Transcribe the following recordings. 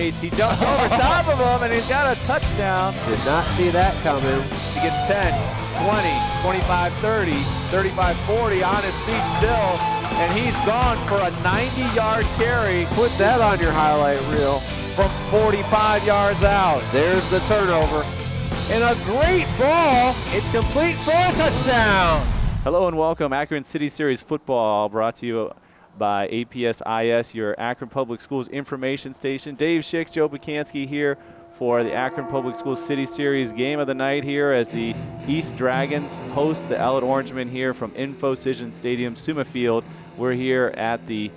waits. He jumps over top of him, and he's got a touchdown. Did not see that coming. He gets 10, 20, 25, 30, 35, 40 on his feet still, and he's gone for a 90-yard carry. Put that on your highlight reel. From 45 yards out. There's the turnover. And a great ball. It's complete for a touchdown. Hello and welcome. Akron City Series football brought to you by APSIS, your Akron Public Schools information station. Dave Schick, Joe Bukansky here for the Akron Public Schools City Series game of the night here as the East Dragons host the Ellet Orangemen here from Infocision Stadium, Suma Field. We're here at the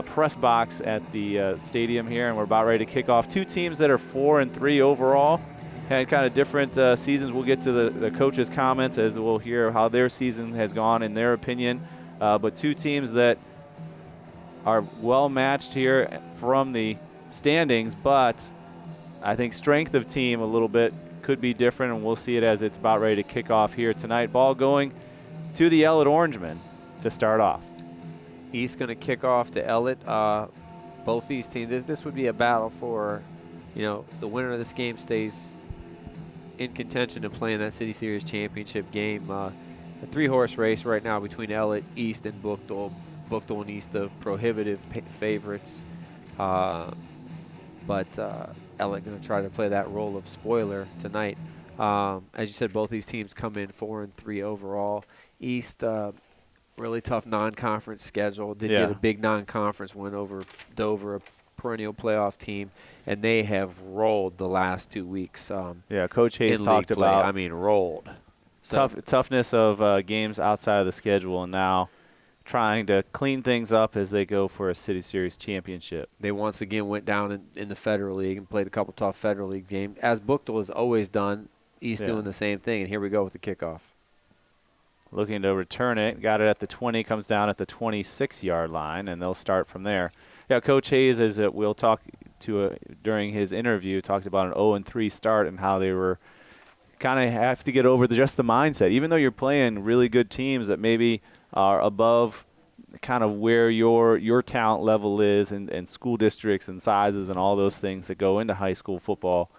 press box at the stadium here, and we're about ready to kick off. Two teams that are 4-3 overall. Had kind of different seasons. We'll get to the coaches' comments as we'll hear how their season has gone in their opinion. But two teams that are well matched here from the standings, but I think strength of team a little bit could be different, and we'll see it as it's about ready to kick off here tonight. Ball going to the Ellet Orangemen to start off. East going to kick off to Ellet. Both these teams, this would be a battle for, the winner of this game stays in contention to play in that City Series championship game. A three-horse race right now between Ellet, East, and Buchtel. Buchtel and East, the prohibitive favorites. But Ellet going to try to play that role of spoiler tonight. As you said, both these teams come in 4-3 overall. East, really tough non-conference schedule. Did get a big non-conference win over Dover, a perennial playoff team, and they have rolled the last 2 weeks. Coach Hayes talked about. Rolled. Toughness of games outside of the schedule, and now trying to clean things up as they go for a City Series championship. They once again went down in the Federal League and played a couple tough Federal League games, as Buchtel has always done. East doing the same thing, and here we go with the kickoff. Looking to return it. Got it at the 20, comes down at the 26-yard line, and they'll start from there. Yeah, Coach Hayes, as we'll talk to during his interview, talked about an 0-3 start and how they were kind of have to get over just the mindset. Even though you're playing really good teams that maybe are above kind of where your talent level is and school districts and sizes and all those things that go into high school football,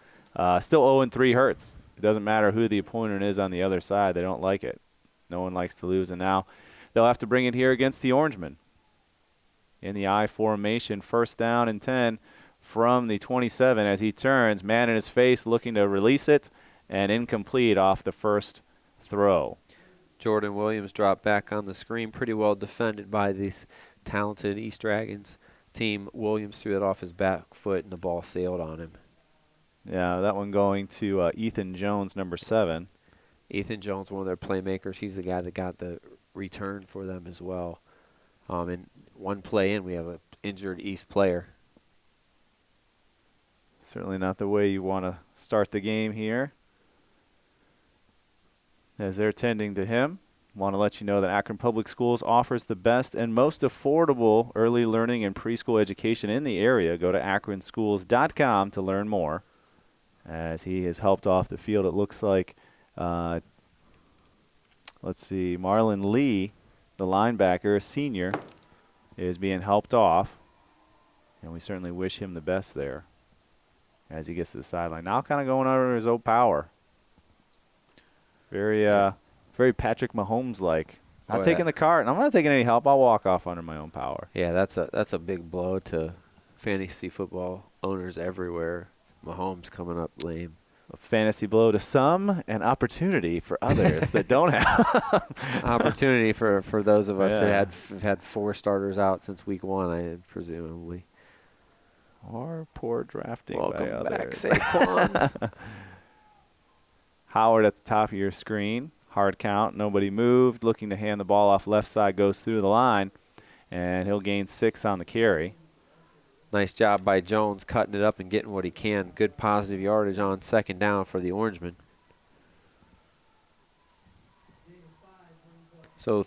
still 0-3 hurts. It doesn't matter who the opponent is on the other side. They don't like it. No one likes to lose, and now they'll have to bring it here against the Orangemen. In the I formation, first down and 10 from the 27 as he turns, man in his face looking to release it, and incomplete off the first throw. Jordan Williams dropped back on the screen, pretty well defended by this talented East Dragons team. Williams threw it off his back foot, and the ball sailed on him. Yeah, that one going to Ethan Jones, number 7. Ethan Jones, one of their playmakers. He's the guy that got the return for them as well. And one play in, we have an injured East player. Certainly not the way you want to start the game here. As they're tending to him, want to let you know that Akron Public Schools offers the best and most affordable early learning and preschool education in the area. Go to akronschools.com to learn more. As he has helped off the field, it looks like let's see, Marlon Lee, the linebacker, a senior, is being helped off. And we certainly wish him the best there as he gets to the sideline. Now kind of going under his own power. Very Patrick Mahomes-like. Not taking the cart. I'm not taking any help. I'll walk off under my own power. Yeah, that's a big blow to fantasy football owners everywhere. Mahomes coming up lame. A fantasy blow to some, and opportunity for others that don't have. Opportunity for those of us that have had 4 starters out since week 1, presumably. Or poor drafting by Welcome back, others. Saquon. Howard at the top of your screen. Hard count. Nobody moved. Looking to hand the ball off left side. Goes through the line. And he'll gain 6 on the carry. Nice job by Jones cutting it up and getting what he can. Good positive yardage on second down for the Orangemen. So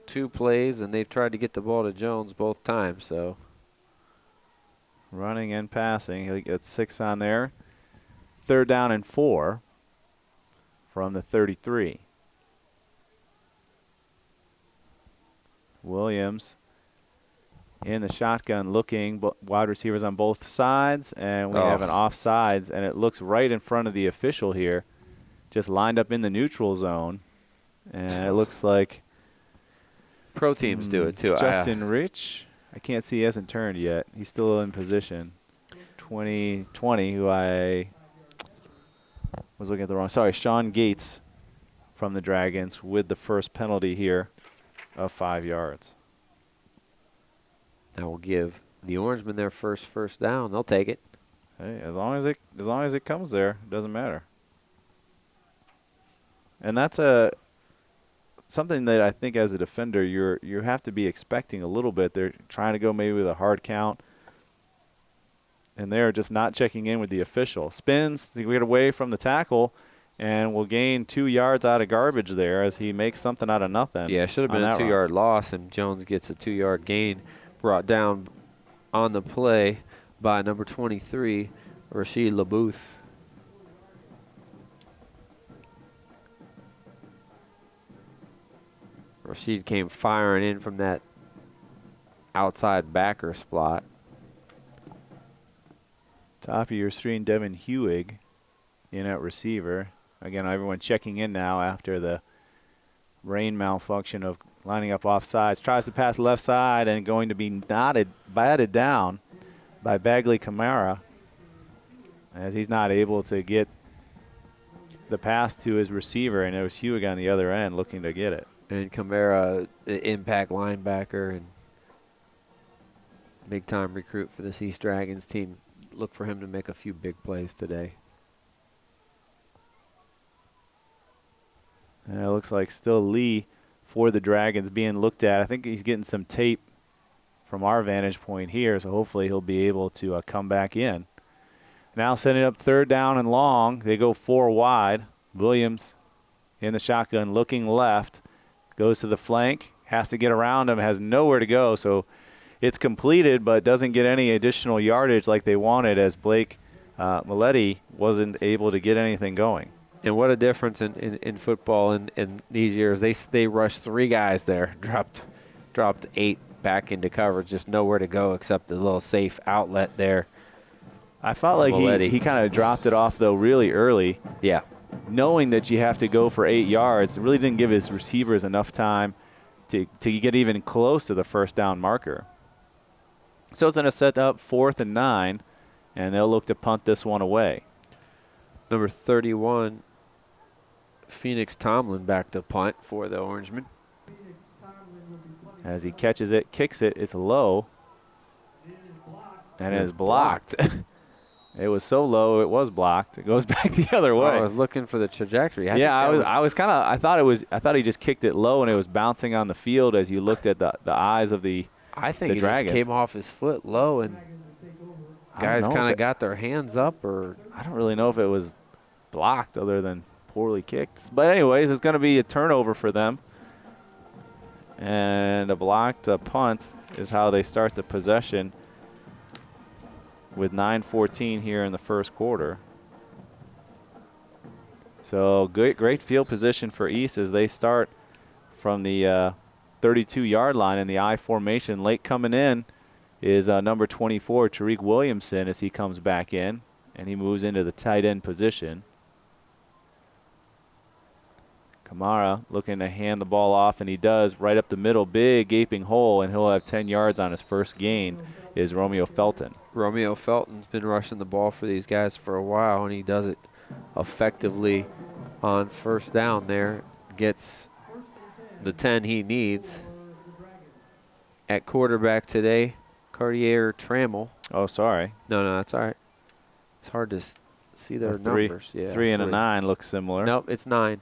2 plays, and they've tried to get the ball to Jones both times. So running and passing. He'll get 6 on there. 3rd down and 4 from the 33. Williams in the shotgun looking, wide receivers on both sides, and we have an offsides, and it looks right in front of the official here, just lined up in the neutral zone, and it looks like pro teams do it too. Justin Rich, I can't see, he hasn't turned yet. He's still in position. 2020, who I was looking at the wrong. Sorry, Sean Gates from the Dragons with the first penalty here of 5 yards. That will give the Orangemen their first down. They'll take it. Hey, as long as it comes there, it doesn't matter. And that's something that I think as a defender you have to be expecting a little bit. They're trying to go maybe with a hard count, and they're just not checking in with the official. Spins to get away from the tackle, and will gain 2 yards out of garbage there as he makes something out of nothing. Yeah, it should have been a 2-yard loss, and Jones gets a 2-yard gain. Brought down on the play by number 23, Rashid LaBooth. Rashid came firing in from that outside backer spot. Top of your screen, Devin Hewig in at receiver. Again, everyone checking in now after the rain malfunction of lining up off sides. Tries to pass left side and going to be batted down by Bagley Camara as he's not able to get the pass to his receiver, and it was Hewig on the other end looking to get it. And Camara, the impact linebacker and big-time recruit for this East Dragons team. Look for him to make a few big plays today. And it looks like still Lee for the Dragons being looked at. I think he's getting some tape from our vantage point here, so hopefully he'll be able to come back in. Now setting up 3rd down and long. They go 4 wide. Williams in the shotgun looking left. Goes to the flank. Has to get around him. Has nowhere to go, so it's completed but doesn't get any additional yardage like they wanted as Blake Maletti wasn't able to get anything going. And what a difference in football in these years. They rushed 3 guys there, dropped 8 back into coverage, just nowhere to go except the little safe outlet there. I felt like he kind of dropped it off, though, really early. Yeah. Knowing that you have to go for 8 yards, it really didn't give his receivers enough time to get even close to the 1st down marker. So it's going to set up 4th and 9, and they'll look to punt this one away. Number 31, Phoenix Tomlin back to punt for the Orangemen. As he catches it, kicks it, it's low. And it is blocked. It was so low, it was blocked. It goes back the other way. I was looking for the trajectory. I thought he just kicked it low and it was bouncing on the field as you looked at the eyes of the I think the it Dragons. just came off his foot low and guys kind of got their hands up, or I don't really know if it was blocked other than poorly kicked. But anyways, it's going to be a turnover for them. And a blocked punt is how they start the possession with 9:14 here in the 1st quarter. So great field position for East as they start from the 32-yard line in the I formation. Late coming in is number 24, Tariq Williamson, as he comes back in, and he moves into the tight end position. Kamara looking to hand the ball off, and he does right up the middle. Big gaping hole, and he'll have 10 yards on his first gain is Romeo Felton. Romeo Felton's been rushing the ball for these guys for a while, and he does it effectively on 1st down there. Gets the 10 he needs. At quarterback today, Cartier Trammell. Oh, sorry. No, that's all right. It's hard to see their numbers. Yeah, 3 and a 9 looks similar. Nope, it's 9.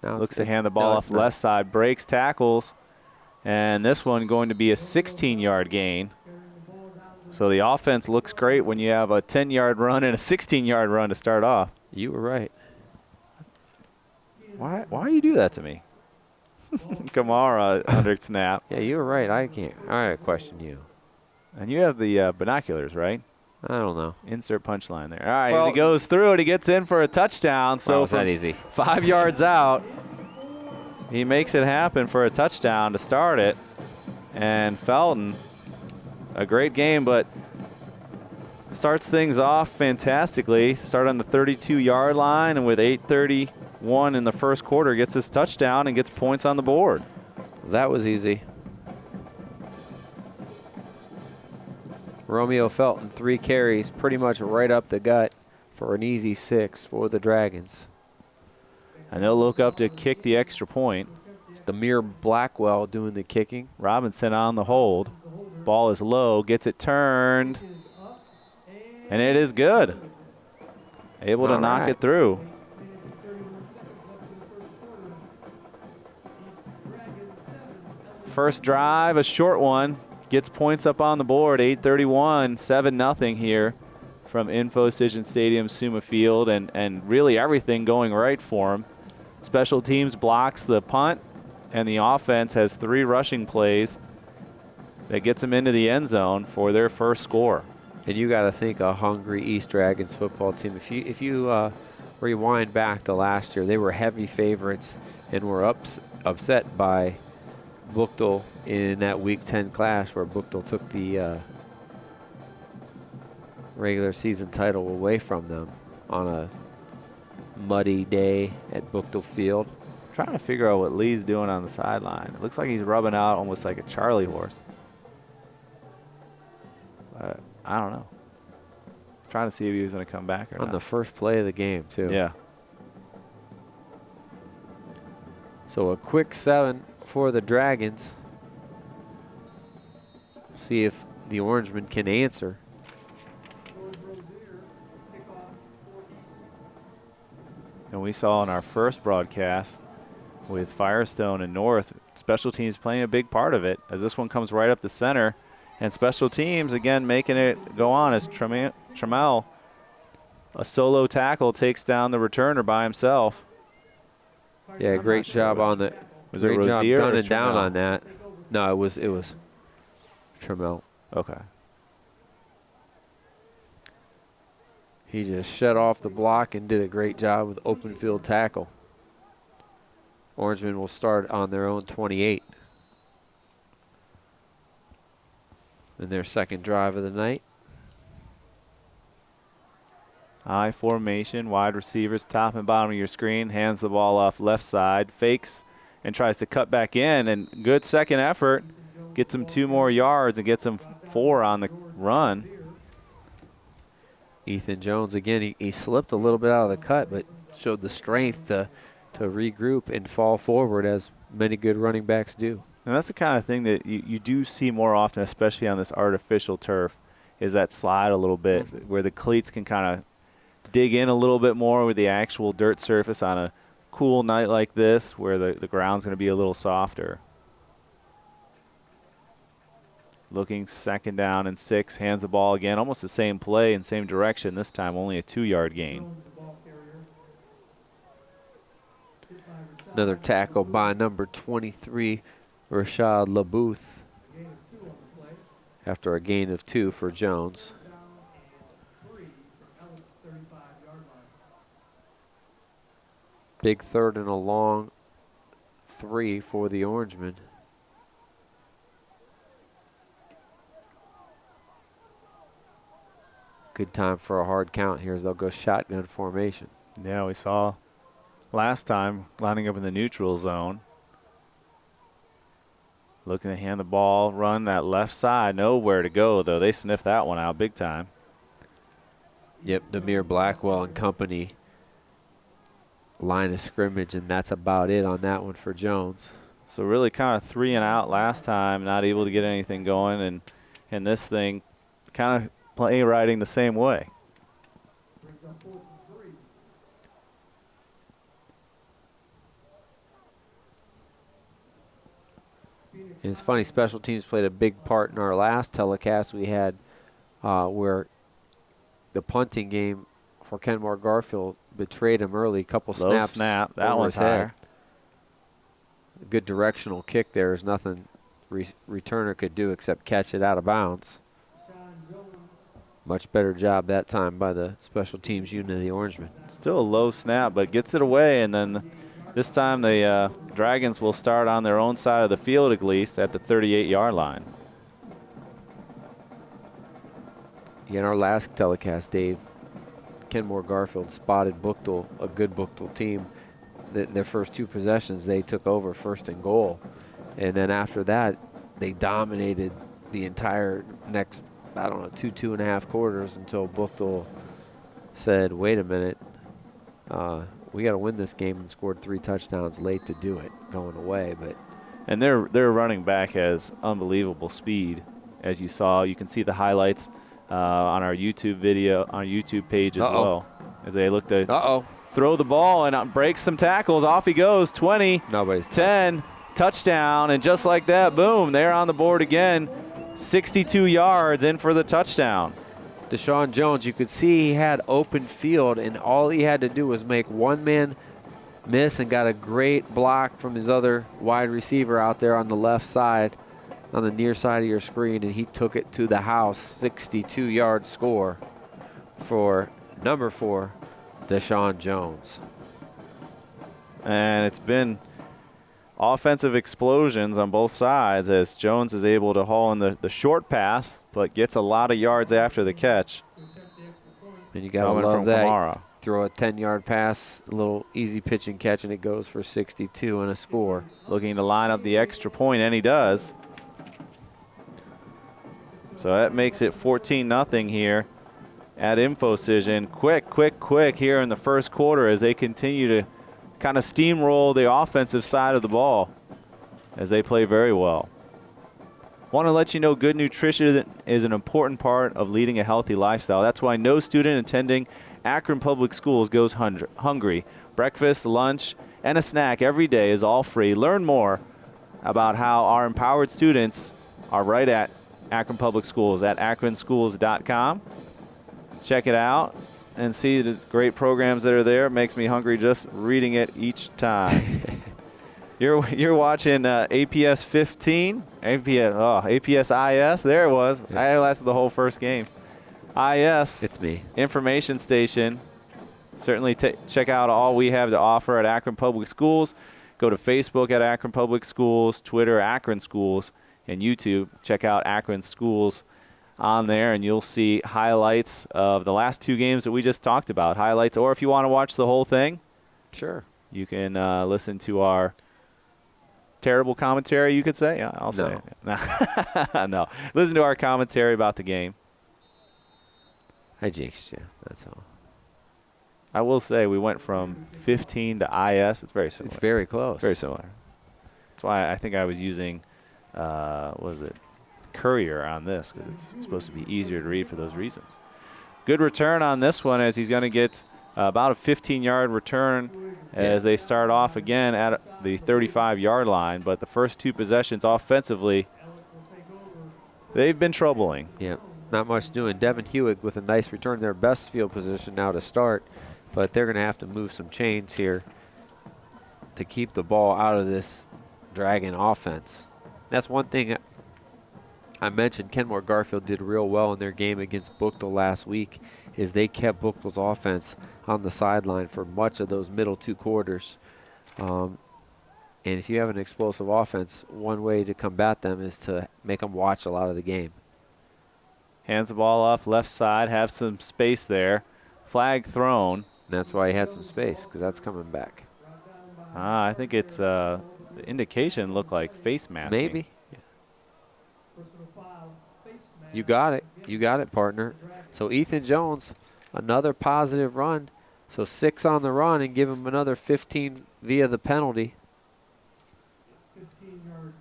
Now looks to hand the ball off the left side, breaks tackles, and this one going to be a 16-yard gain. So the offense looks great when you have a 10-yard run and a 16-yard run to start off. You were right. Why do you do that to me? Kamara under snap. Yeah, you were right. I gotta question you. And you have the binoculars, right? I don't know. Insert punchline there. All right, as he goes through it, he gets in for a touchdown. So from that easy. 5 yards out, he makes it happen for a touchdown to start it. And Felton a great game, but starts things off fantastically. Start on the 32-yard line, and with 8:31 in the first quarter, gets his touchdown and gets points on the board. That was easy. Romeo Felton, 3 carries, pretty much right up the gut for an easy 6 for the Dragons. And they'll look up to kick the extra point. It's Demir Blackwell doing the kicking. Robinson on the hold. Ball is low, gets it turned, and it is good. Able to knock it through. First drive, a short one. Gets points up on the board, 8:31, 7-0 here from Infocision Stadium, Suma Field, and really everything going right for him. Special teams blocks the punt, and the offense has 3 rushing plays that gets them into the end zone for their first score. And you got to think a hungry East Dragons football team. If you rewind back to last year, they were heavy favorites and were upset by Buchtel in that Week 10 clash where Buchtel took the regular season title away from them on a muddy day at Buchtel Field. I'm trying to figure out what Lee's doing on the sideline. It looks like he's rubbing out almost like a Charlie horse. I don't know. Trying to see if he was going to come back or not. On the first play of the game, too. Yeah. So a quick 7 for the Dragons. See if the Orangemen can answer. And we saw in our first broadcast with Firestone and North, special teams playing a big part of it, as this one comes right up the center. And special teams, again, making it go on as Trammell, a solo tackle, takes down the returner by himself. Yeah, great job on the. Was it great job Rozier or gunning down Trammell? on that. No, it was Trammell. Okay. He just shut off the block and did a great job with open field tackle. Orangemen will start on their own 28. In their second drive of the night. I formation, wide receivers, top and bottom of your screen, hands the ball off left side, fakes and tries to cut back in, and good second effort, gets him 2 more yards and gets him 4 on the run. Ethan Jones, again, he slipped a little bit out of the cut, but showed the strength to regroup and fall forward as many good running backs do. And that's the kind of thing that you do see more often, especially on this artificial turf, is that slide a little bit where the cleats can kind of dig in a little bit more with the actual dirt surface on a cool night like this where the ground's going to be a little softer. Looking second down and 6, hands the ball again, almost the same play and same direction this time, only a 2-yard gain. Another tackle by number 23, Rashad LaBooth, after a gain of 2 for Jones. Big 3rd and a long 3 for the Orangemen. Good time for a hard count here as they'll go shotgun formation. Yeah, we saw last time lining up in the neutral zone. Looking to hand the ball, run that left side. Nowhere to go, though. They sniffed that one out big time. Yep, Demir Blackwell and company line of scrimmage, and that's about it on that one for Jones. So really kind of 3 and out last time, not able to get anything going, and this thing kind of play riding the same way. And it's funny, special teams played a big part in our last telecast we had where the punting game for Kenmore Garfield betrayed him early. A couple Low snaps. snap. That over one's his head. higher. A good directional kick there. There's nothing returner could do except catch it out of bounds. Much better job that time by the special teams unit of the Orangemen. Still a low snap, but gets it away, and then this time the Dragons will start on their own side of the field at least at the 38-yard line. in our last telecast, Dave, Kenmore Garfield spotted Buchtel, a good Buchtel team. Their first 2 possessions, they took over 1st and goal. And then after that, they dominated the entire next, I don't know, 2.5 quarters until Buchtel said, wait a minute, we got to win this game, and scored 3 touchdowns late to do it, going away. And their running back has unbelievable speed, as you saw. You can see the highlights on our YouTube video, on our YouTube page as well, as they look to throw the ball and break some tackles. Off he goes, 20, nobody's 10, touchdown, and just like that, boom, they're on the board again. 62 yards in for the touchdown. Deshaun Jones, you could see he had open field, and all he had to do was make one man miss, and got a great block from his other wide receiver out there on the left side, on the near side of your screen, and he took it to the house. 62-yard score for number 4, Deshaun Jones. And it's been offensive explosions on both sides as Jones is able to haul in the short pass, but gets a lot of yards after the catch. And you got to love that. Kamara. Throw a 10-yard pass, a little easy pitch and catch, and it goes for 62 and a score. Looking to line up the extra point, and he does. So that makes it 14-0 here at Infocision. Quick here in the first quarter as they continue to kind of steamroll the offensive side of the ball as they play very well. Want to let you know good nutrition is an important part of leading a healthy lifestyle. That's why no student attending Akron Public Schools goes hungry. Breakfast, lunch, and a snack every day is all free. Learn more about how our empowered students are right at Akron Public Schools at akronschools.com. Check it out and see the great programs that are there. It makes me hungry just reading it each time. You're watching APS 15, APS IS. There it was. Yeah. I lasted the whole first game. IS. It's me. Information station. Certainly check out all we have to offer at Akron Public Schools. Go to Facebook at Akron Public Schools, Twitter Akron Schools, and YouTube. Check out Akron Schools on there, and you'll see highlights of the last 2 games that we just talked about. Highlights, or if you want to watch the whole thing, sure, you can listen to our terrible commentary, you could say. Yeah, I'll say it. No. Listen to our commentary about the game. I jinxed you, that's all. I will say we went from 15 to IS. It's very similar. It's very close. Very similar. That's why I think I was using, what is it, Courier on this, because it's supposed to be easier to read for those reasons. Good return on this one as he's going to get about a 15-yard return as they start off again at the 35-yard line. But the first 2 possessions offensively, they've been troubling. Yeah, not much doing. Devin Hewitt with a nice return, their best field position now to start. But they're going to have to move some chains here to keep the ball out of this Dragon offense. That's one thing I mentioned. Kenmore Garfield did real well in their game against Buchtel last week, is they kept Buchtel's offense on the sideline for much of those middle 2 quarters. And if you have an explosive offense, one way to combat them is to make them watch a lot of the game. Hands the ball off left side, have some space there. Flag thrown. And that's why he had some space, because that's coming back. I think it's the indication looked like face masking. Maybe. Yeah. You got it. You got it, partner. So Ethan Jones, another positive run. So 6 on the run and give him another 15 via the penalty. 15-yard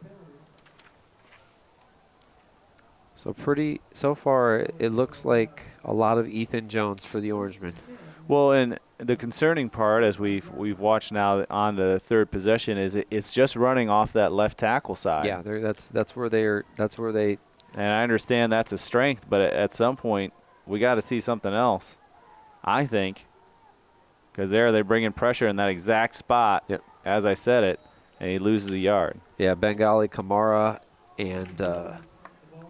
penalty. So far it looks like a lot of Ethan Jones for the Orangemen. Well, and the concerning part, as we've watched now on the 3rd possession, is it's just running off that left tackle side. Yeah, that's where they. And I understand that's a strength, but at some point we got to see something else, I think, because they bring in pressure in that exact spot. Yep. As I said it, and he loses a yard. Yeah, Bengali Kamara and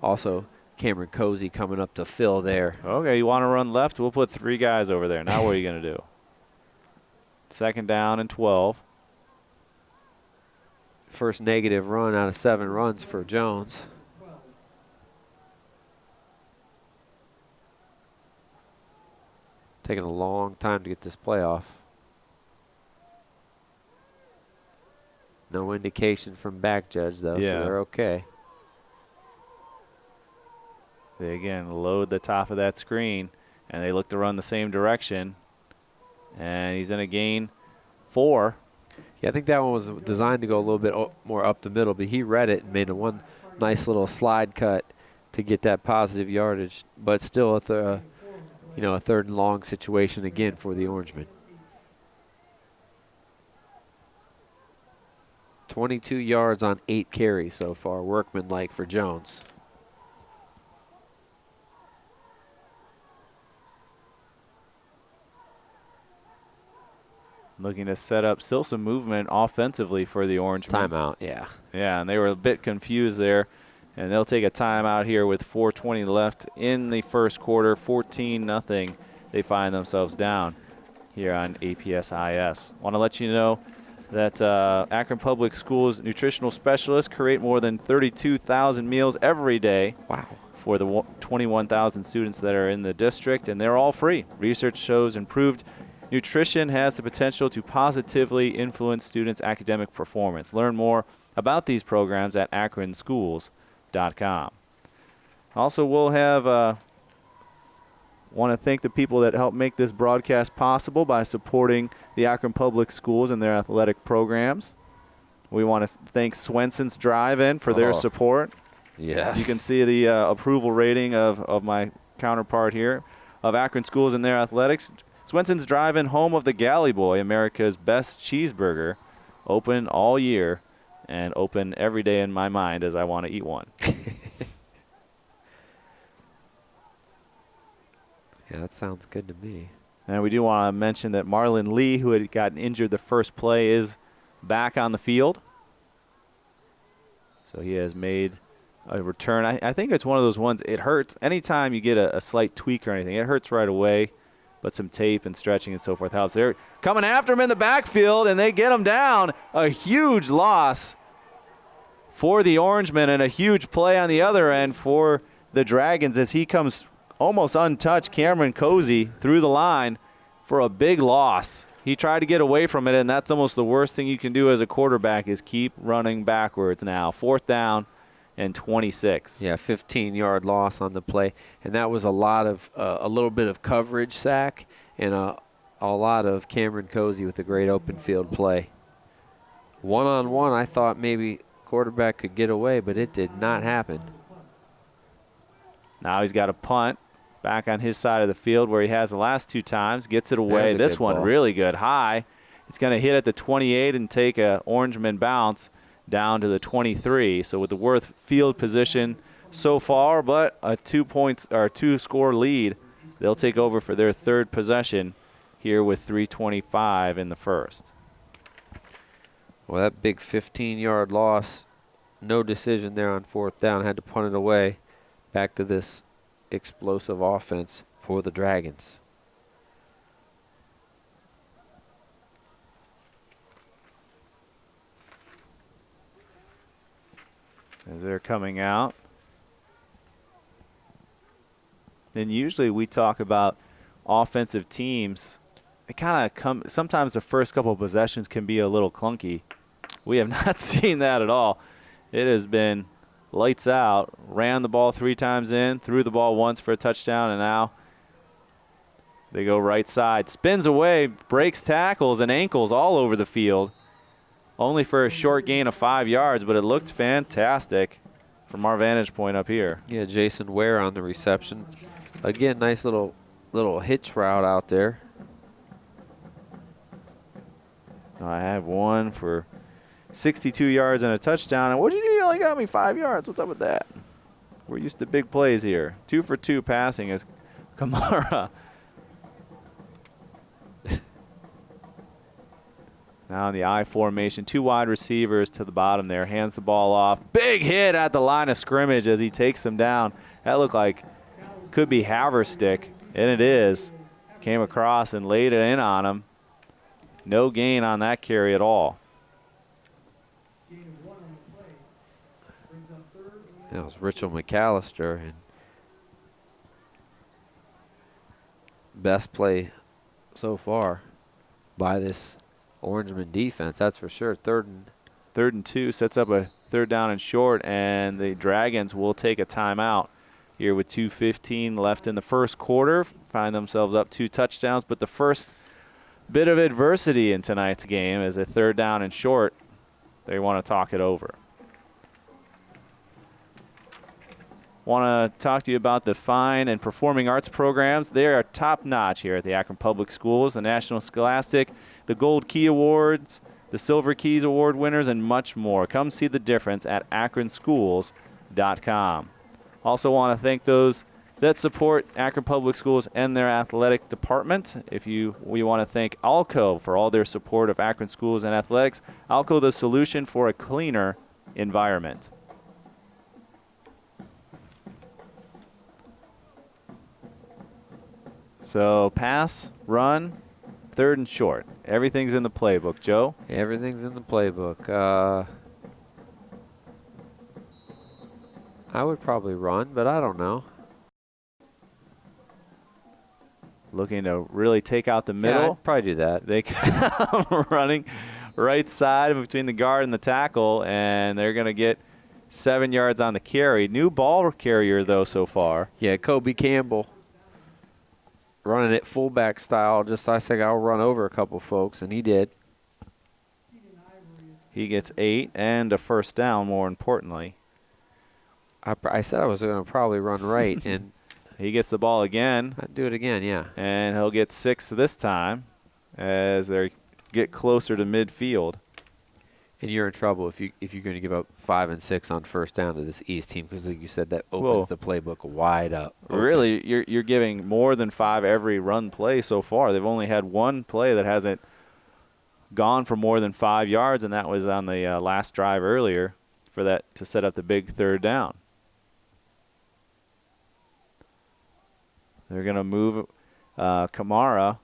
also Cameron Cozy coming up to fill there. Okay, you want to run left? We'll put 3 guys over there. Now what are you going to do? 2nd down and 12. First negative run out of 7 runs for Jones. Taking a long time to get this play off. No indication from back judge, though, so they're okay. They, again, load the top of that screen, and they look to run the same direction. And he's going to gain 4. Yeah, I think that one was designed to go a little bit more up the middle, but he read it and made one nice little slide cut to get that positive yardage. But still, a 3rd and long situation again for the Orangemen. 22 yards on 8 carries so far, workmanlike for Jones. Looking to set up still some movement offensively for the Orangemen. Timeout, yeah. Yeah, and they were a bit confused there. And they'll take a timeout here with 4:20 left in the first quarter. 14-0. They find themselves down here on APSIS. Want to let you know that Akron Public Schools nutritional specialists create more than 32,000 meals every day. Wow. For the 21,000 students that are in the district, and they're all free. Research shows improved nutrition has the potential to positively influence students' academic performance. Learn more about these programs at akronschools.com. Also, we'll have want to thank the people that helped make this broadcast possible by supporting the Akron Public Schools and their athletic programs. We want to thank Swenson's Drive-In for their support. Yeah. You can see the approval rating of my counterpart here of Akron Schools and their athletics. Swenson's Drive-In, home of the Galley Boy, America's best cheeseburger, open all year and open every day in my mind as I want to eat one. Yeah, that sounds good to me. And we do want to mention that Marlon Lee, who had gotten injured the first play, is back on the field. So he has made a return. I think it's one of those ones, it hurts. Anytime you get a slight tweak or anything, it hurts right away. But some tape and stretching and so forth helps. They're coming after him in the backfield, and they get him down. A huge loss for the Orangemen and a huge play on the other end for the Dragons as he comes almost untouched. Cameron Cozy through the line for a big loss. He tried to get away from it, and that's almost the worst thing you can do as a quarterback is keep running backwards now. 4th down and 26. Yeah, 15-yard loss on the play, and that was a little bit of coverage sack and a lot of Cameron Cozy with a great open field play. One-on-one, I thought maybe quarterback could get away, but it did not happen. Now he's got a punt back on his side of the field where he has the last 2 times, gets it away. This one ball. Really good, high. It's going to hit at the 28 and take a Orangeman bounce down to the 23. So with the worth field position so far, but a 2-score lead, they'll take over for their 3rd possession here with 3:25 in the first. Well, that big 15-yard loss, no decision there on 4th down, had to punt it away. Back to this explosive offense for the Dragons. As they're coming out. And usually we talk about offensive teams. They kind of come, sometimes the first couple of possessions can be a little clunky. We have not seen that at all. It has been lights out. Ran the ball 3 times in, threw the ball once for a touchdown, and now they go right side. Spins away, breaks tackles and ankles all over the field. Only for a short gain of 5 yards, but it looked fantastic from our vantage point up here. Yeah, Jason Ware on the reception. Again, nice little hitch route out there. I have one for 62 yards and a touchdown. And what did you do? You only got me 5 yards. What's up with that? We're used to big plays here. 2 for 2 passing is Kamara. Now in the I formation, 2 wide receivers to the bottom there. Hands the ball off. Big hit at the line of scrimmage as he takes him down. That looked like could be Haverstick, and it is. Came across and laid it in on him. No gain on that carry at all. That was Richard McAllister. And best play so far by this Orangeman defense, that's for sure. Third and 2 sets up a 3rd down and short, and the Dragons will take a timeout here with 2:15 left in the first quarter. Find themselves up 2 touchdowns, but the first bit of adversity in tonight's game is a 3rd down and short. They want to talk it over. Want to talk to you about the fine and performing arts programs. They are top-notch here at the Akron Public Schools. The National Scholastic, the Gold Key Awards, the Silver Keys Award winners, and much more. Come see the difference at akronschools.com. Also want to thank those that support Akron Public Schools and their athletic department. We want to thank Alco for all their support of Akron schools and athletics. Alco, the solution for a cleaner environment. So pass, run, 3rd and short. Everything's in the playbook, Joe. Everything's in the playbook. I would probably run, but I don't know. Looking to really take out the middle. Yeah, I'd probably do that. They come running right side between the guard and the tackle, and they're going to get 7 yards on the carry. New ball carrier, though, so far. Yeah, Kobe Campbell running it fullback style. I said I'll run over a couple folks, and he did. He gets 8 and a 1st down, more importantly. I said I was going to probably run right, and he gets the ball again. I'd do it again, yeah. And he'll get 6 this time as they get closer to midfield. And you're in trouble if you're going to give up 5 and 6 on 1st down to this East team, because like you said, that opens the playbook wide up. Really, you're giving more than 5 every run play so far. They've only had one play that hasn't gone for more than 5 yards, and that was on the last drive earlier for that to set up the big 3rd down. They're going to move Kamara.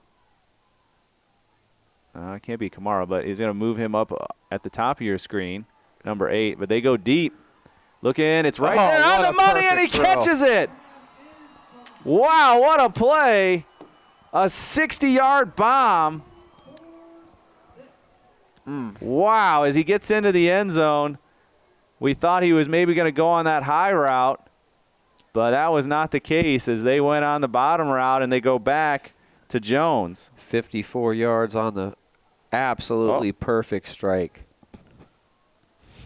It can't be Kamara, but he's going to move him up at the top of your screen, number 8. But they go deep. Look in. It's right there on the money, and he catches it. Wow, what a play. A 60-yard bomb. Wow, as he gets into the end zone, we thought he was maybe going to go on that high route, but that was not the case as they went on the bottom route and they go back to Jones. 54 yards on the absolutely perfect strike.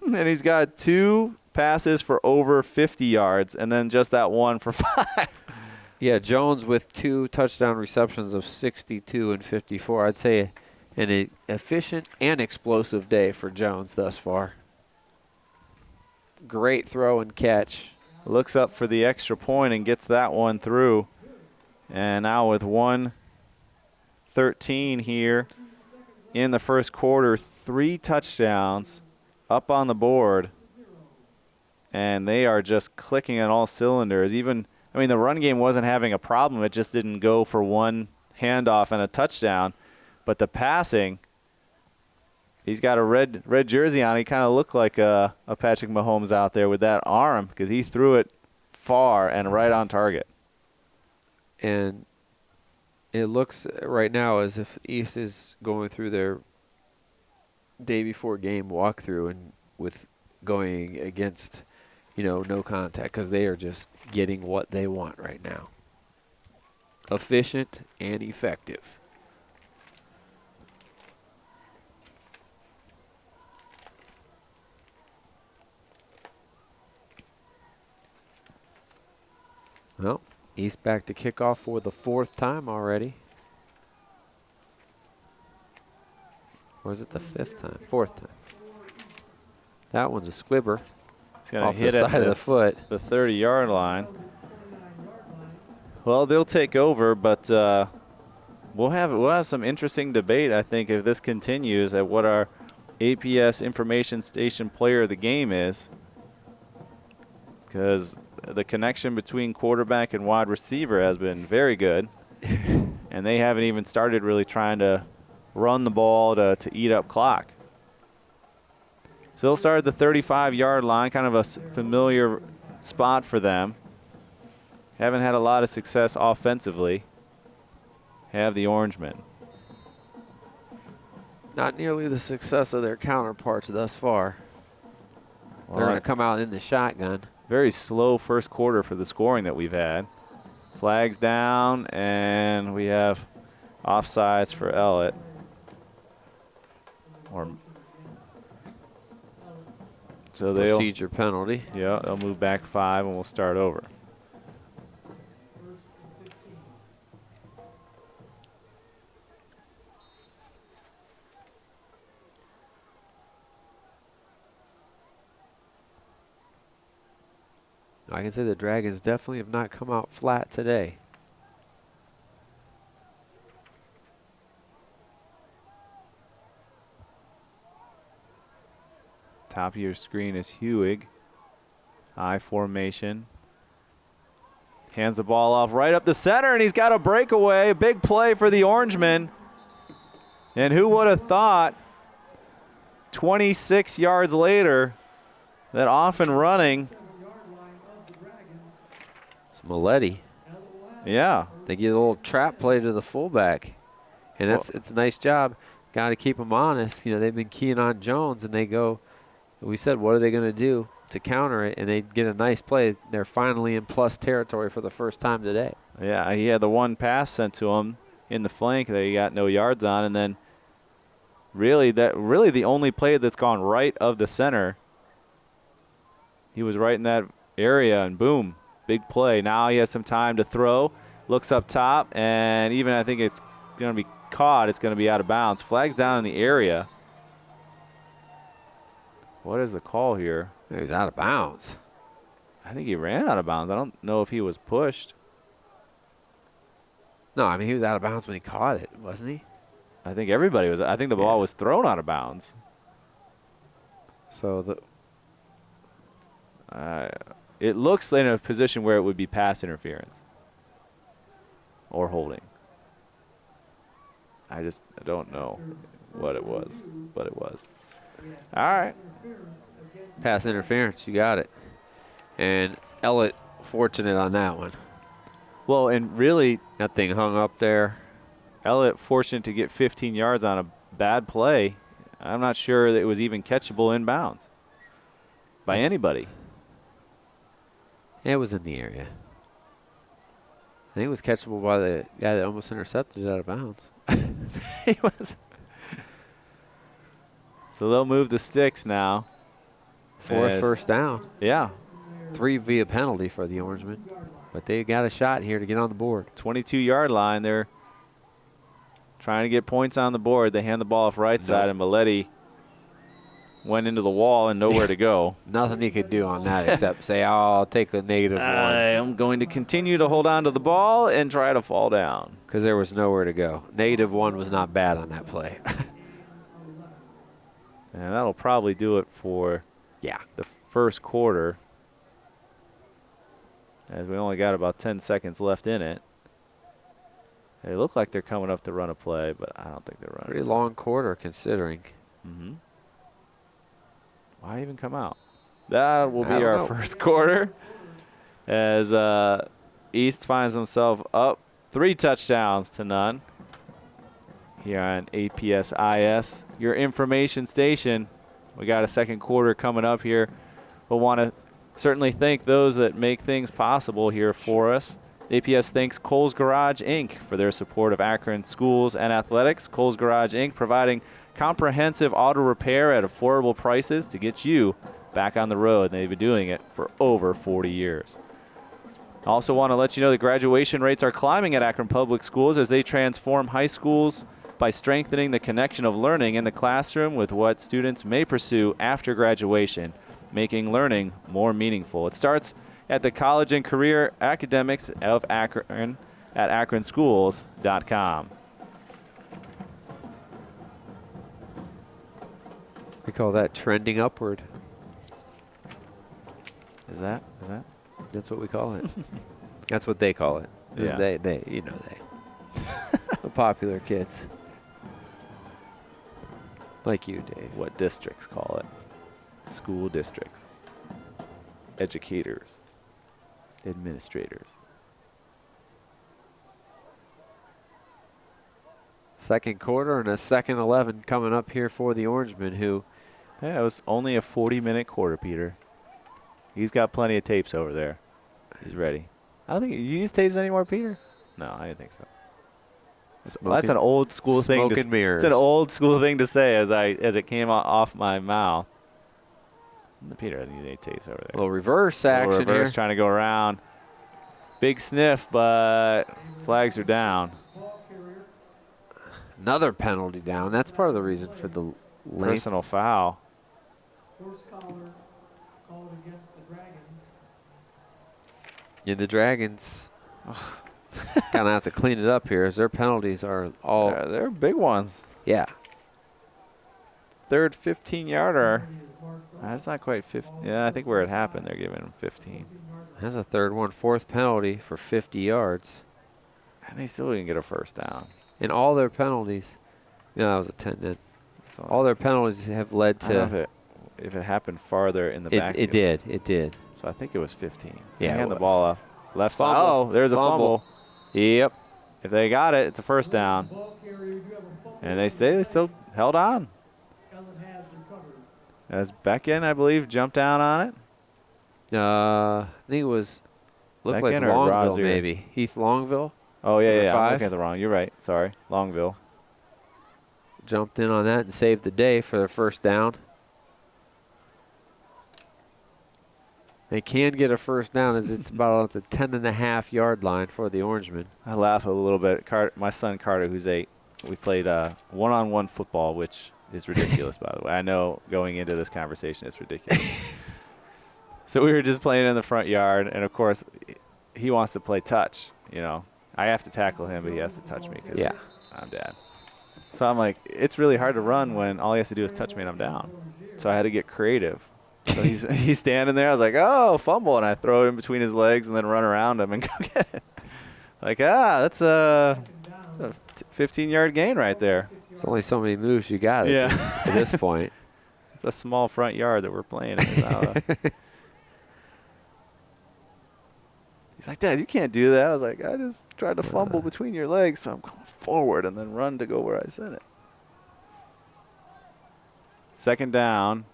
And he's got 2 passes for over 50 yards and then just that one for 5. Yeah, Jones with 2 touchdown receptions of 62 and 54. I'd say an efficient and explosive day for Jones thus far. Great throw and catch. Looks up for the extra point and gets that one through. And now with 1:13 here in the first quarter, 3 touchdowns up on the board. And they are just clicking on all cylinders. The run game wasn't having a problem. It just didn't go for one handoff and a touchdown. But the passing, he's got a red jersey on. He kind of looked like a Patrick Mahomes out there with that arm because he threw it far and right on target. And it looks right now as if East is going through their day before game walkthrough and with going against, no contact, because they are just getting what they want right now. Efficient and effective. Well, East back to kickoff for the 4th time already. Or is it the 5th time? 4th time. That one's a squibber. It's going to hit the side of the foot. The 30-yard line. Well, they'll take over, but we'll have some interesting debate, I think, if this continues at what our APS Information Station Player of the Game is, because the connection between quarterback and wide receiver has been very good, and they haven't even started really trying to run the ball to eat up clock. So they'll start at the 35-yard line, kind of a familiar spot for them. Haven't had a lot of success offensively. have the Orangemen. Not nearly the success of their counterparts thus far. Well, They're going to come out in the shotgun. Very slow first quarter for the scoring that we've had. Flags down, and we have offsides for Ellet. So they'll procedure penalty. Yeah, they'll move back 5, and we'll start over. I can say the Dragons definitely have not come out flat today. Top of your screen is Hewig. I formation. Hands the ball off right up the center, and he's got a breakaway. A big play for the Orangemen. And who would have thought 26 yards later that off and running. It's Maletti. Yeah. They give a little trap play to the fullback. And it's a nice job. Got to keep them honest. You know, they've been keying on Jones, and they go, we said, what are they going to do to counter it? And they get a nice play. They're finally in plus territory for the first time today. Yeah, he had the one pass sent to him in the flank that he got no yards on, and then really the only play that's gone right of the center. He was right in that area, and boom, big play. Now he has some time to throw. Looks up top, and even I think it's going to be caught. It's going to be out of bounds. Flags down in the area. What is the call here? He was out of bounds. I think he ran out of bounds. I don't know if he was pushed. No, I mean, he was out of bounds when he caught it, wasn't he? I think everybody was. I think the ball was thrown out of bounds. So it looks in a position where it would be pass interference or holding. I don't know what it was, but it was. All right. Pass interference, you got it. And Ellet fortunate on that one. Well, and really, that thing hung up there. Elliott fortunate to get 15 yards on a bad play. I'm not sure that it was even catchable in bounds by anybody. It was in the area. I think it was catchable by the guy that almost intercepted it out of bounds. He was. So they'll move the sticks now. Fourth first down. Yeah. 3 via penalty for the Orangemen. But they got a shot here to get on the board. 22-yard line. They're trying to get points on the board. They hand the ball off right side, and Maletti went into the wall and nowhere to go. Nothing he could do on that except say, oh, I'll take a -1. I am going to continue to hold on to the ball and try to fall down. Because there was nowhere to go. -1 was not bad on that play. And that'll probably do it for the first quarter, as we only got about 10 seconds left in it. They look like they're coming up to run a play, but I don't think they're running. Pretty long quarter considering. Mm-hmm. Why even come out? That will be our first quarter, as East finds himself up 3 touchdowns to none here on APS-IS, your information station. We got a second quarter coming up here. We'll want to certainly thank those that make things possible here for us. APS thanks Kohl's Garage, Inc. for their support of Akron schools and athletics. Kohl's Garage, Inc. providing comprehensive auto repair at affordable prices to get you back on the road. And they've been doing it for over 40 years. Also want to let you know that graduation rates are climbing at Akron Public Schools as they transform high schools by strengthening the connection of learning in the classroom with what students may pursue after graduation, making learning more meaningful. It starts at the College and Career Academics of Akron at akronschools.com. We call that trending upward. Is that? That's what we call it. That's what they call it. Yeah. They, you know they. The popular kids. Like you, Dave. What districts call it? School districts. Educators. Administrators. Second quarter and a second 11 coming up here for the Orangemen, who. Yeah, it was only a 40-minute quarter, Peter. He's got plenty of tapes over there. He's ready. I don't think you use tapes anymore, Peter? No, I didn't think so. Well, that's an old school thing. Smoke and mirrors. It's an old school thing to say as it came off my mouth. Peter doesn't use any tapes over there. A little reverse action reverse here. Trying to go around. Big sniff, but flags are down. Another penalty down. That's part of the reason for the length. Personal foul. Yeah, the Dragons kind of have to clean it up here as their penalties are all. They're big ones. Yeah. Third 15-yarder. That's not quite 50. Yeah, I think where it happened, they're giving him 15. That's a third one. Fourth penalty for 50 yards. And they still didn't get a first down. And all their penalties. Yeah, that was a 10 then. So all their penalties have led to. I don't know if it happened farther in the back. It did. It did. So I think it was 15. Yeah. Hand the ball off. Left side. Fumble. Oh, there's a fumble. Yep. If they got it, it's a first down. And they still held on. As Becken, I believe, jumped down on it. I think it was looked like Becken or Longville, Rozier? maybe. Heath Longville Oh, yeah, Number yeah. I'm 5. looking at the wrong. You're right. Sorry. Longville. jumped in on that and saved the day for their first down. They can get a first down as it's about at the 10.5-yard line for the Orangemen. I laugh a little bit. My son Carter, who's 8, we played one-on-one football, which is ridiculous, by the way. I know going into this conversation it's ridiculous. So we were just playing in the front yard, and, of course, he wants to play touch. You know, I have to tackle him, but he has to touch me because I'm dad. So I'm like, it's really hard to run when all he has to do is touch me and I'm down. So I had to get creative. So he's standing there. I was like, oh, fumble. And I throw it in between his legs and then run around him and go get it. Like, that's a 15-yard gain right there. There's only so many moves you got at this point. It's a small front yard that we're playing in. He's like, Dad, you can't do that. I was like, I just tried to fumble between your legs, so I'm going forward and then run to go where I sent it. Second down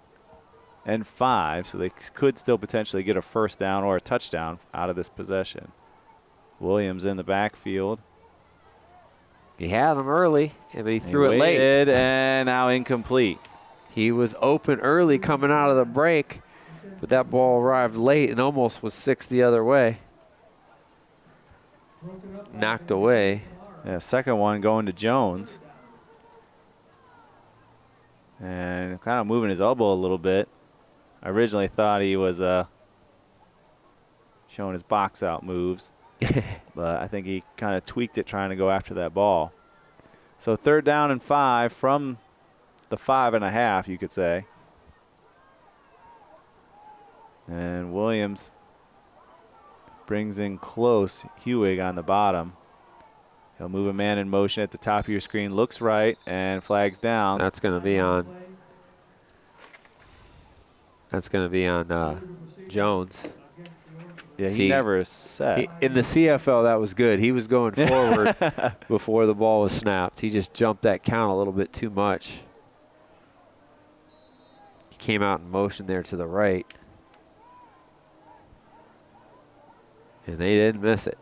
and 5, so they could still potentially get a first down or a touchdown out of this possession. Williams in the backfield. He had him early, but he threw it late. And now incomplete. He was open early coming out of the break, but that ball arrived late and almost was 6 the other way. Knocked away. Yeah, second one going to Jones. And kind of moving his elbow a little bit. I originally thought he was showing his box out moves. But I think he kind of tweaked it trying to go after that ball. So third down and 5 from the 5.5, you could say. And Williams brings in close Hewig on the bottom. He'll move a man in motion at the top of your screen. Looks right and flags down. That's going to be on. That's going to be on Jones. Yeah, he never set. In the CFL, that was good. He was going forward before the ball was snapped. He just jumped that count a little bit too much. He came out in motion there to the right. And they didn't miss it.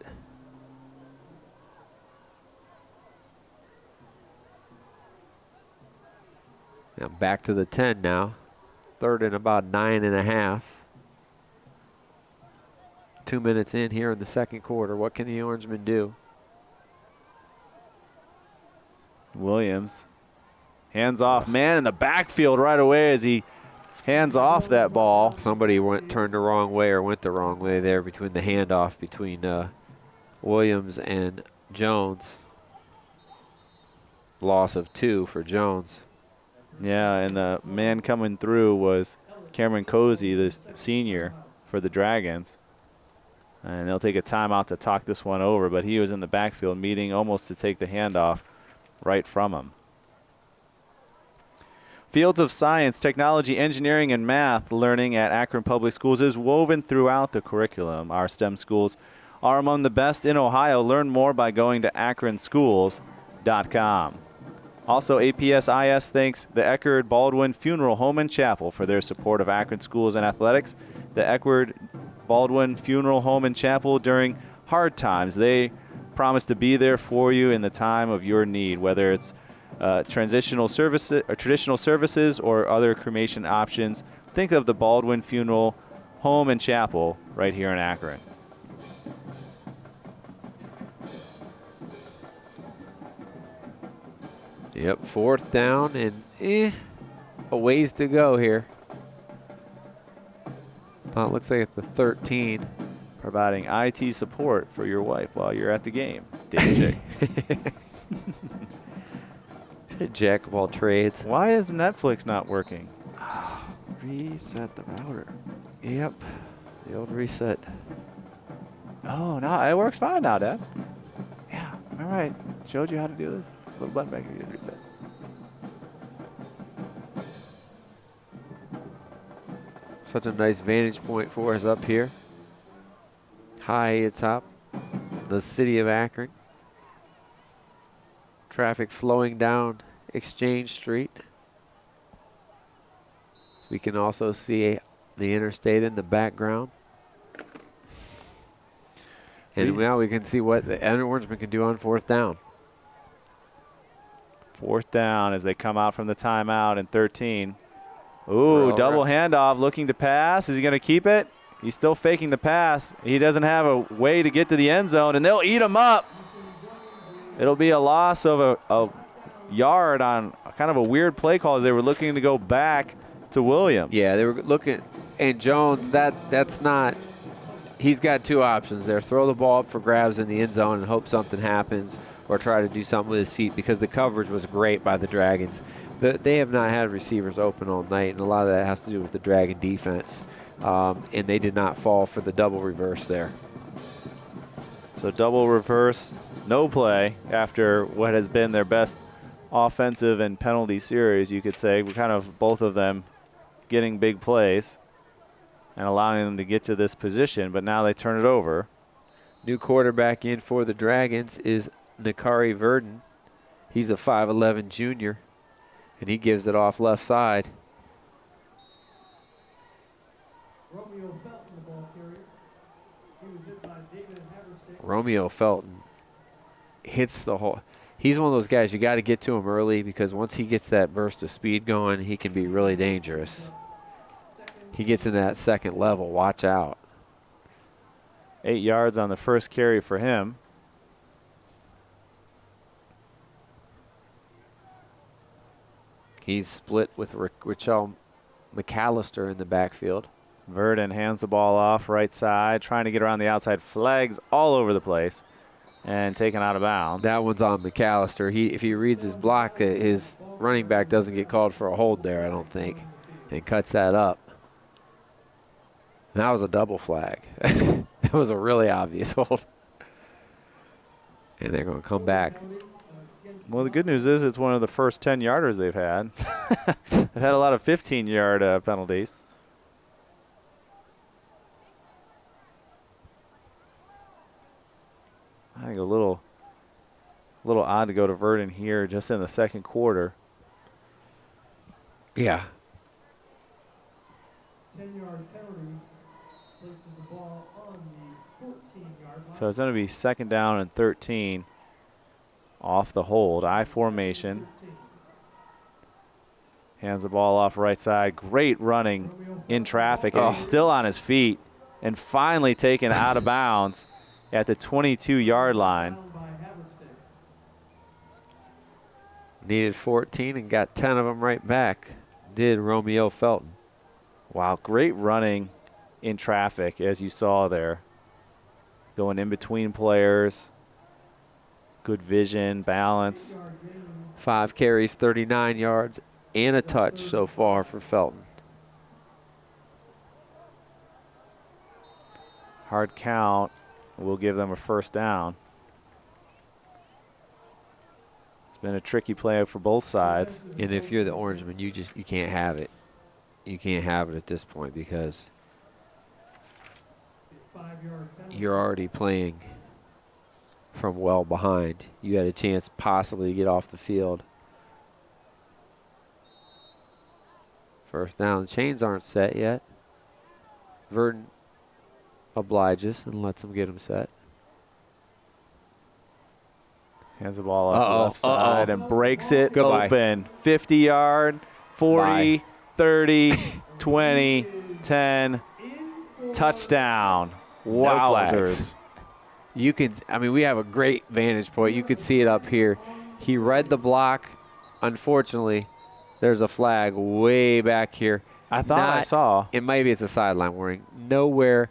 Now back to the 10 now. Third and about 9.5. 2 minutes in here in the second quarter. What can the Orangemen do? Williams. Hands off. Man in the backfield right away as he hands off that ball. Somebody turned the wrong way or went the wrong way there between the handoff between Williams and Jones. Loss of 2 for Jones. Yeah, and the man coming through was Cameron Cozy, the senior for the Dragons. And they'll take a timeout to talk this one over, but he was in the backfield meeting almost to take the handoff right from him. Fields of science, technology, engineering, and math learning at Akron Public Schools is woven throughout the curriculum. Our STEM schools are among the best in Ohio. Learn more by going to akronschools.com. Also, APSIS thanks the Eckerd Baldwin Funeral Home and Chapel for their support of Akron schools and athletics. The Eckerd Baldwin Funeral Home and Chapel during hard times. They promise to be there for you in the time of your need, whether it's transitional services or traditional services or other cremation options. Think of the Baldwin Funeral Home and Chapel right here in Akron. Yep, 4th down and a ways to go here. It looks like it's the 13. Providing IT support for your wife while you're at the game. DJ. Jack of all trades. Why is Netflix not working? Reset the router. Yep, the old reset. Oh, no, it works fine now, Dad. Yeah, all right. Showed you how to do this. Little button back here is reset. Such a nice vantage point for us up here. High atop the city of Akron. Traffic flowing down Exchange Street. So we can also see the interstate in the background. And now we can see what the Ellet Orangemen can do on 4th down. 4th down as they come out from the timeout in 13. Ooh, double handoff, looking to pass. Is he going to keep it? He's still faking the pass. He doesn't have a way to get to the end zone, and they'll eat him up. It'll be a loss of a yard on kind of a weird play call as they were looking to go back to Williams. Yeah, they were looking. And Jones, that's not. He's got 2 options there. Throw the ball up for grabs in the end zone and hope something happens, or try to do something with his feet, because the coverage was great by the Dragons. They have not had receivers open all night, and a lot of that has to do with the Dragon defense. And they did not fall for the double reverse there. So double reverse, no play after what has been their best offensive and penalty series, you could say. We kind of both of them getting big plays and allowing them to get to this position, but now they turn it over. New quarterback in for the Dragons is Nakari Verdon. He's a 5'11 junior, and he gives it off left side. Romeo Felton hits the hole. He's one of those guys, you got to get to him early, because once he gets that burst of speed going, he can be really dangerous. He gets in that second level. Watch out. 8 yards on the first carry for him. He's split with Richel McAllister in the backfield. Verdon hands the ball off right side, trying to get around the outside. Flags all over the place and taken out of bounds. That one's on McAllister. If he reads his block, his running back doesn't get called for a hold there, I don't think, and cuts that up. That was a double flag. That was a really obvious hold. And they're going to come back. Well, the good news is it's one of the first 10-yarders they've had. They've had a lot of 15-yard penalties. I think a little odd to go to Verdon here just in the second quarter. Yeah. 10-yard penalty places the ball on the 14-yard line. So it's going to be 2nd down and 13 off the hold. I formation. Hands the ball off right side. Great running in traffic, and he's still on his feet and finally taken out of bounds at the 22-yard line. Needed 14 and got 10 of them right back. Did Romeo Felton. Wow, great running in traffic, as you saw there. Going in between players. Good vision, balance. 5 carries, 39 yards, and a touch so far for Felton. Hard count. We'll give them a 1st down. It's been a tricky play for both sides. And if you're the Orangemen, you can't have it. You can't have it at this point, because you're already playing from well behind. You had a chance possibly to get off the field First down. The chains aren't set yet. Verdon obliges and lets them get them set. Hands the ball up the left side and breaks it Goodbye. open. 50-yard, 40, Bye. 30, 20, 10. Touchdown. No flags. Wowzers. You can, I mean, we have a great vantage point. You could see it up here. He read the block. Unfortunately, there's a flag way back here. I thought I saw. Maybe it's a sideline warning. Nowhere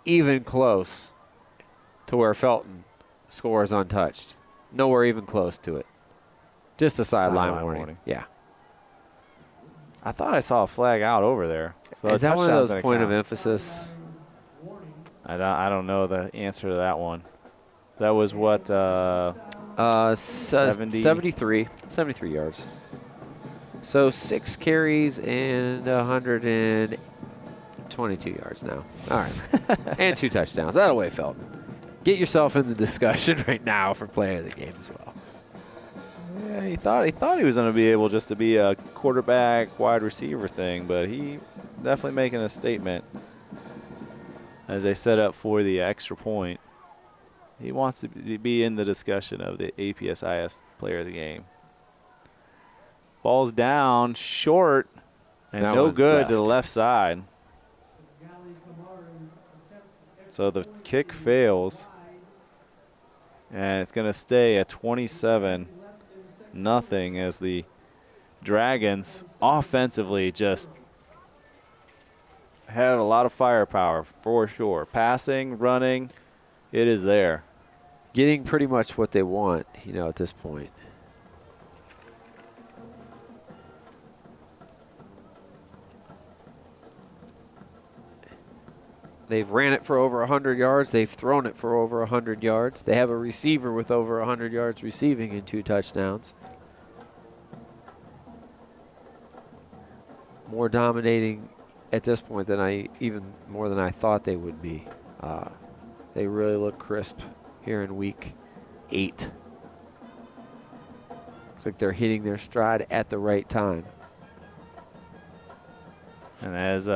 even close to where Felton scores untouched. Nowhere even close to it. Just a sideline warning. Yeah. I thought I saw a flag out over there. So Is that one of touchdown's those gonna point of count. emphasis? I don't know the answer to that one. That was what, 70? 73 yards. So 6 carries and 122 yards now. All right. And 2 touchdowns. That away, Felton. Get yourself in the discussion right now for player of the game as well. Yeah, he thought he was going to be able just to be a quarterback, wide receiver thing, but he definitely making a statement as they set up for the extra point. He wants to be in the discussion of the APSIS player of the game. Ball's down, short, and That no one's good left. to the left side. So the kick fails, and it's going to stay at 27-0 as the Dragons offensively just have a lot of firepower for sure. Passing, running, it is there. Getting pretty much what they want, at this point. They've ran it for over 100 yards. They've thrown it for over 100 yards. They have a receiver with over 100 yards receiving and 2 touchdowns. More dominating at this point than more than I thought they would be. They really look crisp here in week 8. Looks like they're hitting their stride at the right time. And as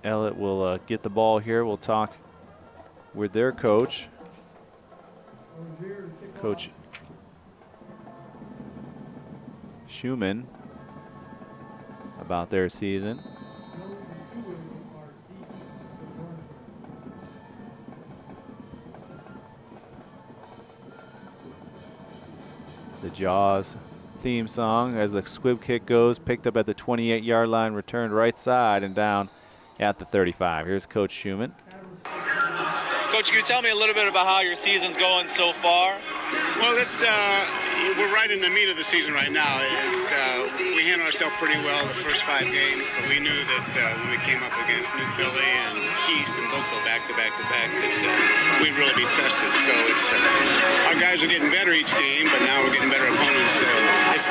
Ellet will get the ball here, we'll talk with their coach, Coach Schumann, about their season. The Jaws theme song as the squib kick goes, picked up at the 28-yard line, returned right side and down at the 35. Here's Coach Schumann. Coach, can you tell me a little bit about how your season's going so far? Well, we're right in the meat of the season right now. We handled ourselves pretty well the first 5 games, but we knew that when we came up against New Philly and East and both go back to back, that we'd really be tested. So our guys are getting better each game, but now we're getting better opponents. So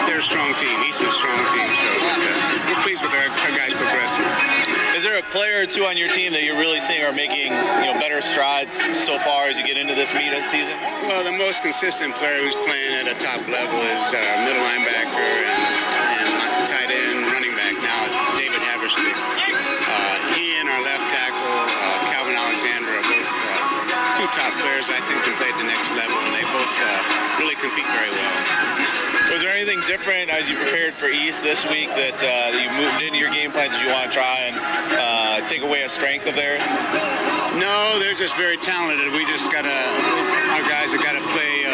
they're a strong team. East is a strong team. So we're pleased with our guys progressing. Is there a player or two on your team that you're really seeing are making better strides so far as you get into this meat of the season? Well, the most consistent player who's playing at a top level is middle linebacker and tight end running back now, David Haverstein. He and our left tackle, Calvin Alexander, are both 2 top players I think can play at the next level, and they both really compete very well. Was there anything different as you prepared for East this week that you moved into your game plan? Did you want to try and take away a strength of theirs? No, they're just very talented. Our guys have got to play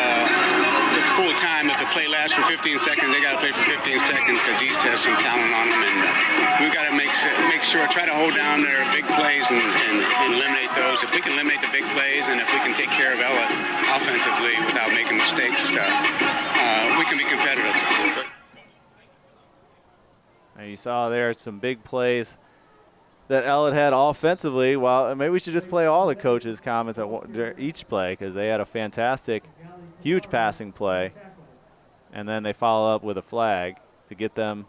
full time. If the play lasts for 15 seconds, they got to play for 15 seconds because East has some talent on them, and we've got to make sure, try to hold down their big plays and eliminate those. If we can eliminate the big plays and if we can take care of Ellet offensively without making mistakes, we can be competitive. And you saw there some big plays that Ellet had offensively. Well, maybe we should just play all the coaches' comments at each play because they had a fantastic, huge passing play. And then they follow up with a flag to get them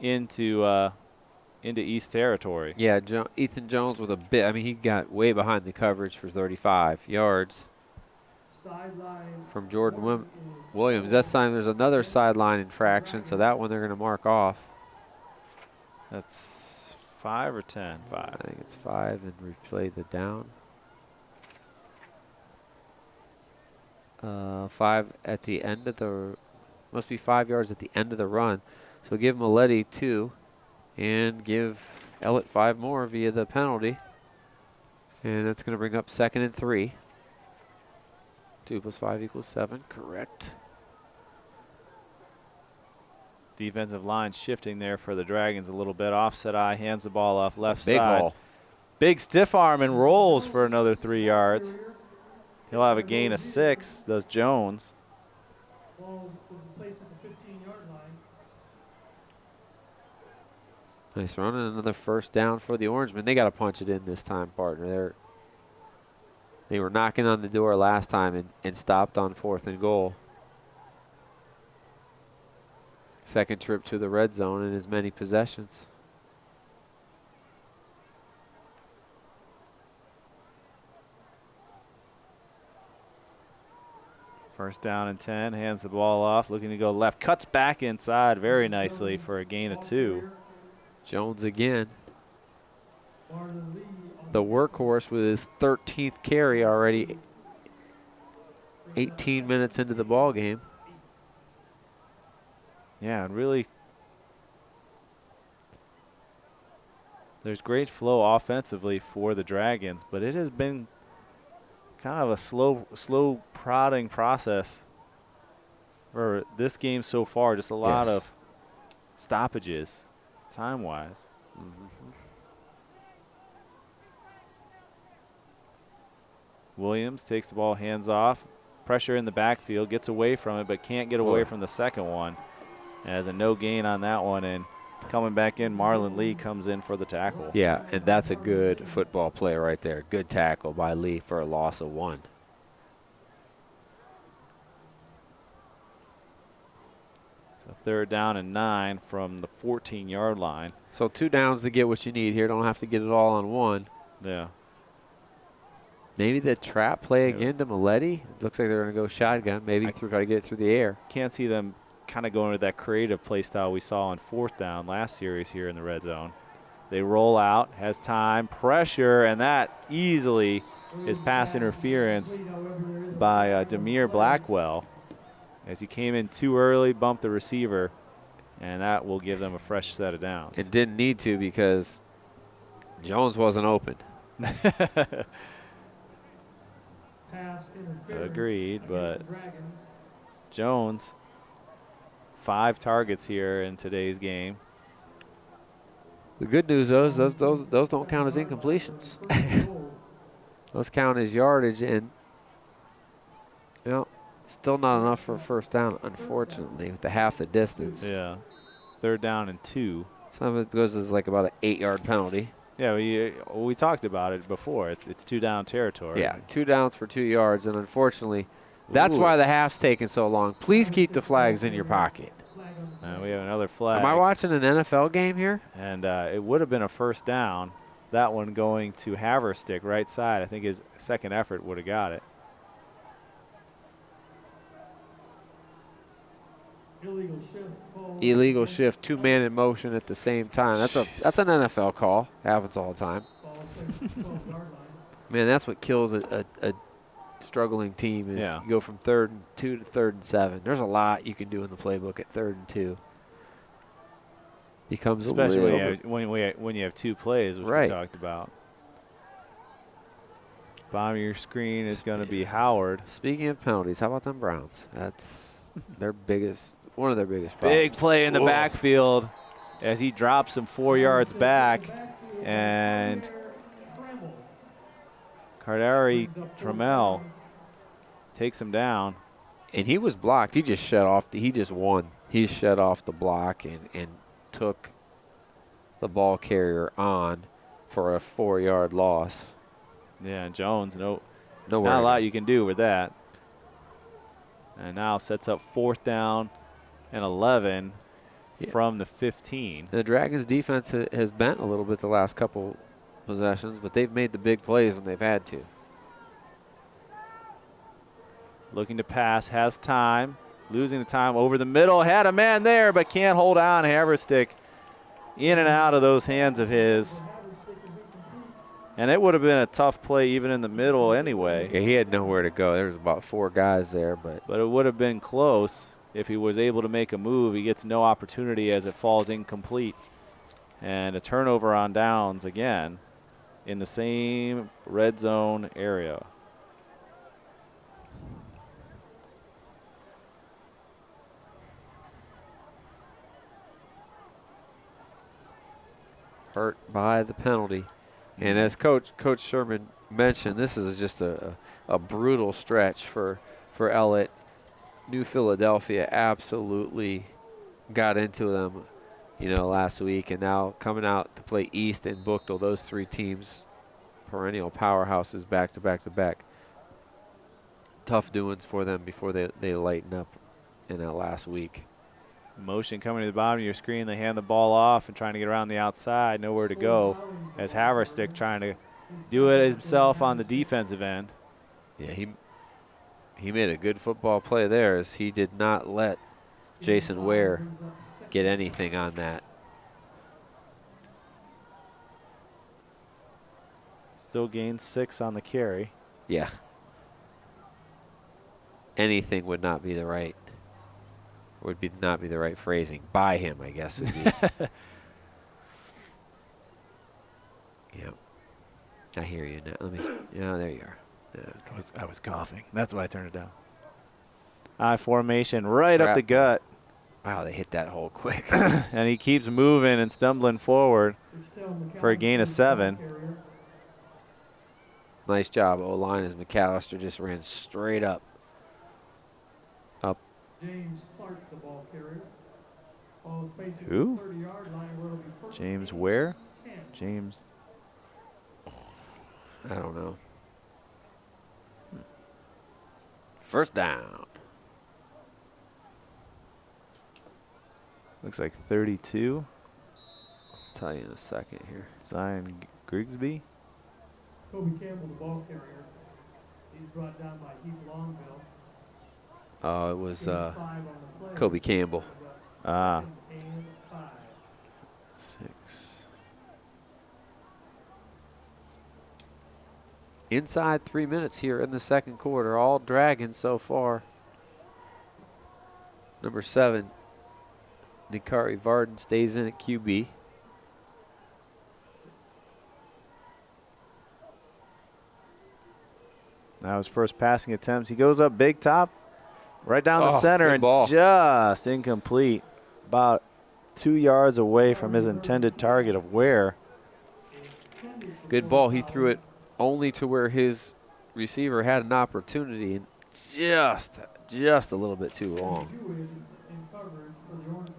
into East territory. Yeah, Ethan Jones with a bit. I mean, he got way behind the coverage for 35 yards. Sideline from Jordan Williams. This time there's another sideline infraction, so that one they're going to mark off. That's 5 or 10? 5. I think it's 5 and replay the down. 5 at the end of the, must be 5 yards at the end of the run. So give Maletti 2 and give Ellet 5 more via the penalty. And that's going to bring up 2nd and 3. 2 plus 5 equals 7, correct. Defensive line shifting there for the Dragons a little bit. Offset eye, hands the ball off left Big side. hole. Big stiff arm and rolls for another 3 yards. He'll have a gain of 6, does Jones. ball was placed at the 15-yard line. Nice run and another first down for the Orangemen. They got to punch it in this time, partner. They were knocking on the door last time and stopped on 4th and goal. Second trip to the red zone in as many possessions. First down and 10, hands the ball off, looking to go left, cuts back inside very nicely for a gain of 2. Jones again. The workhorse with his 13th carry already 18 minutes into the ball game. Yeah, and really, there's great flow offensively for the Dragons, but it has been kind of a slow prodding process for this game so far. Just a lot of stoppages, time-wise. Williams takes the ball, hands off, pressure in the backfield, gets away from it, but can't get away from the second one. As a no gain on that one, and coming back in, Marlon Lee comes in for the tackle. Yeah, and that's a good football play right there. Good tackle by Lee for a loss of 1. So 3rd down and 9 from the 14-yard line. So 2 downs to get what you need here. Don't have to get it all on 1. Yeah. Maybe the trap play again to Maletti. It looks like they're going to go shotgun. Maybe try to get it through the air. Can't see them kind of going to that creative play style we saw on 4th down last series here in the red zone. They roll out, has time, pressure, and that easily is pass interference by Demir Blackwell as he came in too early, bumped the receiver, and that will give them a fresh set of downs. It didn't need to because Jones wasn't open. Agreed, but Jones, 5 targets here in today's game. The good news is those don't count as incompletions. Those count as yardage, and still not enough for a first down, unfortunately, with the half the distance. Yeah, 3rd down and 2. Some of it goes as like about an 8-yard penalty. Yeah, we talked about it before. It's 2 down territory. Yeah, 2 downs for 2 yards, and unfortunately, that's why the half's taking so long. Please keep the flags in your pocket. We have another flag. Am I watching an NFL game here? And it would have been a first down. That one going to Haverstick, right side. I think his second effort would have got it. Illegal shift, 2-man in motion at the same time. That's an NFL call. Happens all the time. Man, that's what kills a struggling team is you go from 3rd and 2 to 3rd and 7. There's a lot you can do in the playbook at 3rd and 2. Becomes especially when you have 2 plays, which we talked about. Bottom of your screen is going to be Howard. Speaking of penalties, how about them Browns? That's one of their biggest problems. Big play in the backfield as he drops him 4 yards back, and Cardari Trammell takes him down. And he was blocked. He just shut off. He just won. He shut off the block and took the ball carrier on for a 4-yard loss. Yeah, and Jones, not a worry. lot you can do with that. And now sets up 4th down and 11 from the 15. The Dragons' defense has bent a little bit the last couple possessions, but they've made the big plays when they've had to. Looking to pass, has time. Losing the time over the middle. Had a man there, but can't hold on. Haverstick in and out of those hands of his. And it would have been a tough play even in the middle anyway. Yeah, he had nowhere to go. There was about 4 guys there, but it would have been close if he was able to make a move. He gets no opportunity as it falls incomplete. And a turnover on downs again in the same red zone area. hurt by the penalty. And as Coach Sherman mentioned, this is just a brutal stretch for Ellet. New Philadelphia absolutely got into them, last week, and now coming out to play East and Buchtel, those 3 teams, perennial powerhouses back to back to back. Tough doings for them before they lighten up in that last week. Motion coming to the bottom of your screen. They hand the ball off and trying to get around the outside. Nowhere to go as Haverstick trying to do it himself on the defensive end. Yeah, he made a good football play there as he did not let Jason Ware get anything on that. Still gains 6 on the carry. Yeah. Anything would not be the right phrasing. By him, I guess would be. Yep. I hear you now. There you are. Okay. I was coughing. That's why I turned it down. I formation right up the gut. Wow, they hit that hole quick. And he keeps moving and stumbling forward for a gain of 7. Nice job, O-line, as McAllister just ran straight up. James Clark, the ball carrier. Who? James where? James. I don't know. First down. Looks like 32. I'll tell you in a second here. Zion Grigsby. Kobe Campbell, the ball carrier. He's brought down by Heath Longville. Oh, it was Kobe Campbell. 6. Inside 3 minutes here in the second quarter. All Dragons so far. Number 7, Nikari Varden stays in at QB. Now his first passing attempts. He goes up big top, right down the center, and ball. just incomplete. About 2 yards away from his intended target of Ware. Good ball. He threw it only to where his receiver had an opportunity, and just a little bit too long.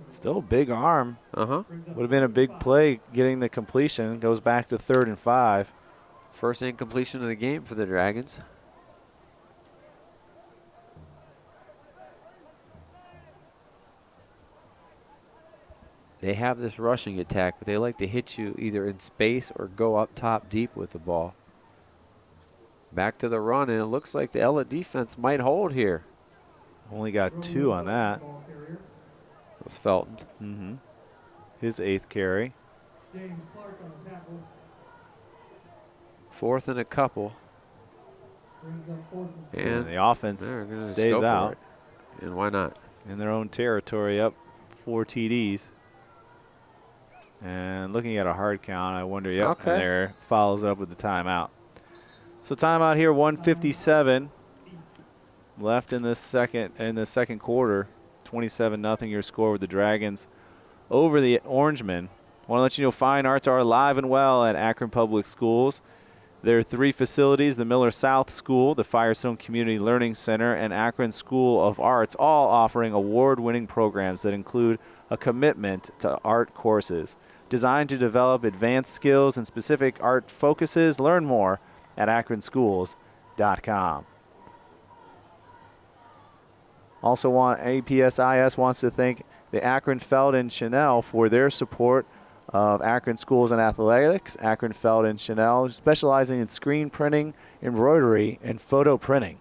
Still a big arm. Uh-huh. Would have been a big play getting the completion. Goes back to 3rd and 5. First incompletion of the game for the Dragons. They have this rushing attack, but they like to hit you either in space or go up top deep with the ball. Back to the run, and it looks like the Ellet defense might hold here. Only got 2 on that. It was Felton. His 8th carry. James Clark on the tackle. 4th and a couple. Brings up 4th And the offense they're gonna just stays go for out. it. And why not? In their own territory, up 4 TDs. And looking at a hard count, I wonder, and there follows up with the timeout. So timeout here, 1:57 left in this second quarter. 27-0 your score with the Dragons over the Orangemen. Want to let you know fine arts are alive and well at Akron Public Schools. There are 3 facilities, the Miller South School, the Firestone Community Learning Center, and Akron School of Arts, all offering award-winning programs that include a commitment to art courses. Designed to develop advanced skills and specific art focuses. Learn more at akronschools.com. Also APSIS wants to thank the Akron Feld and Chanel for their support of Akron Schools and Athletics. Akron Feld and Chanel, specializing in screen printing, embroidery, and photo printing.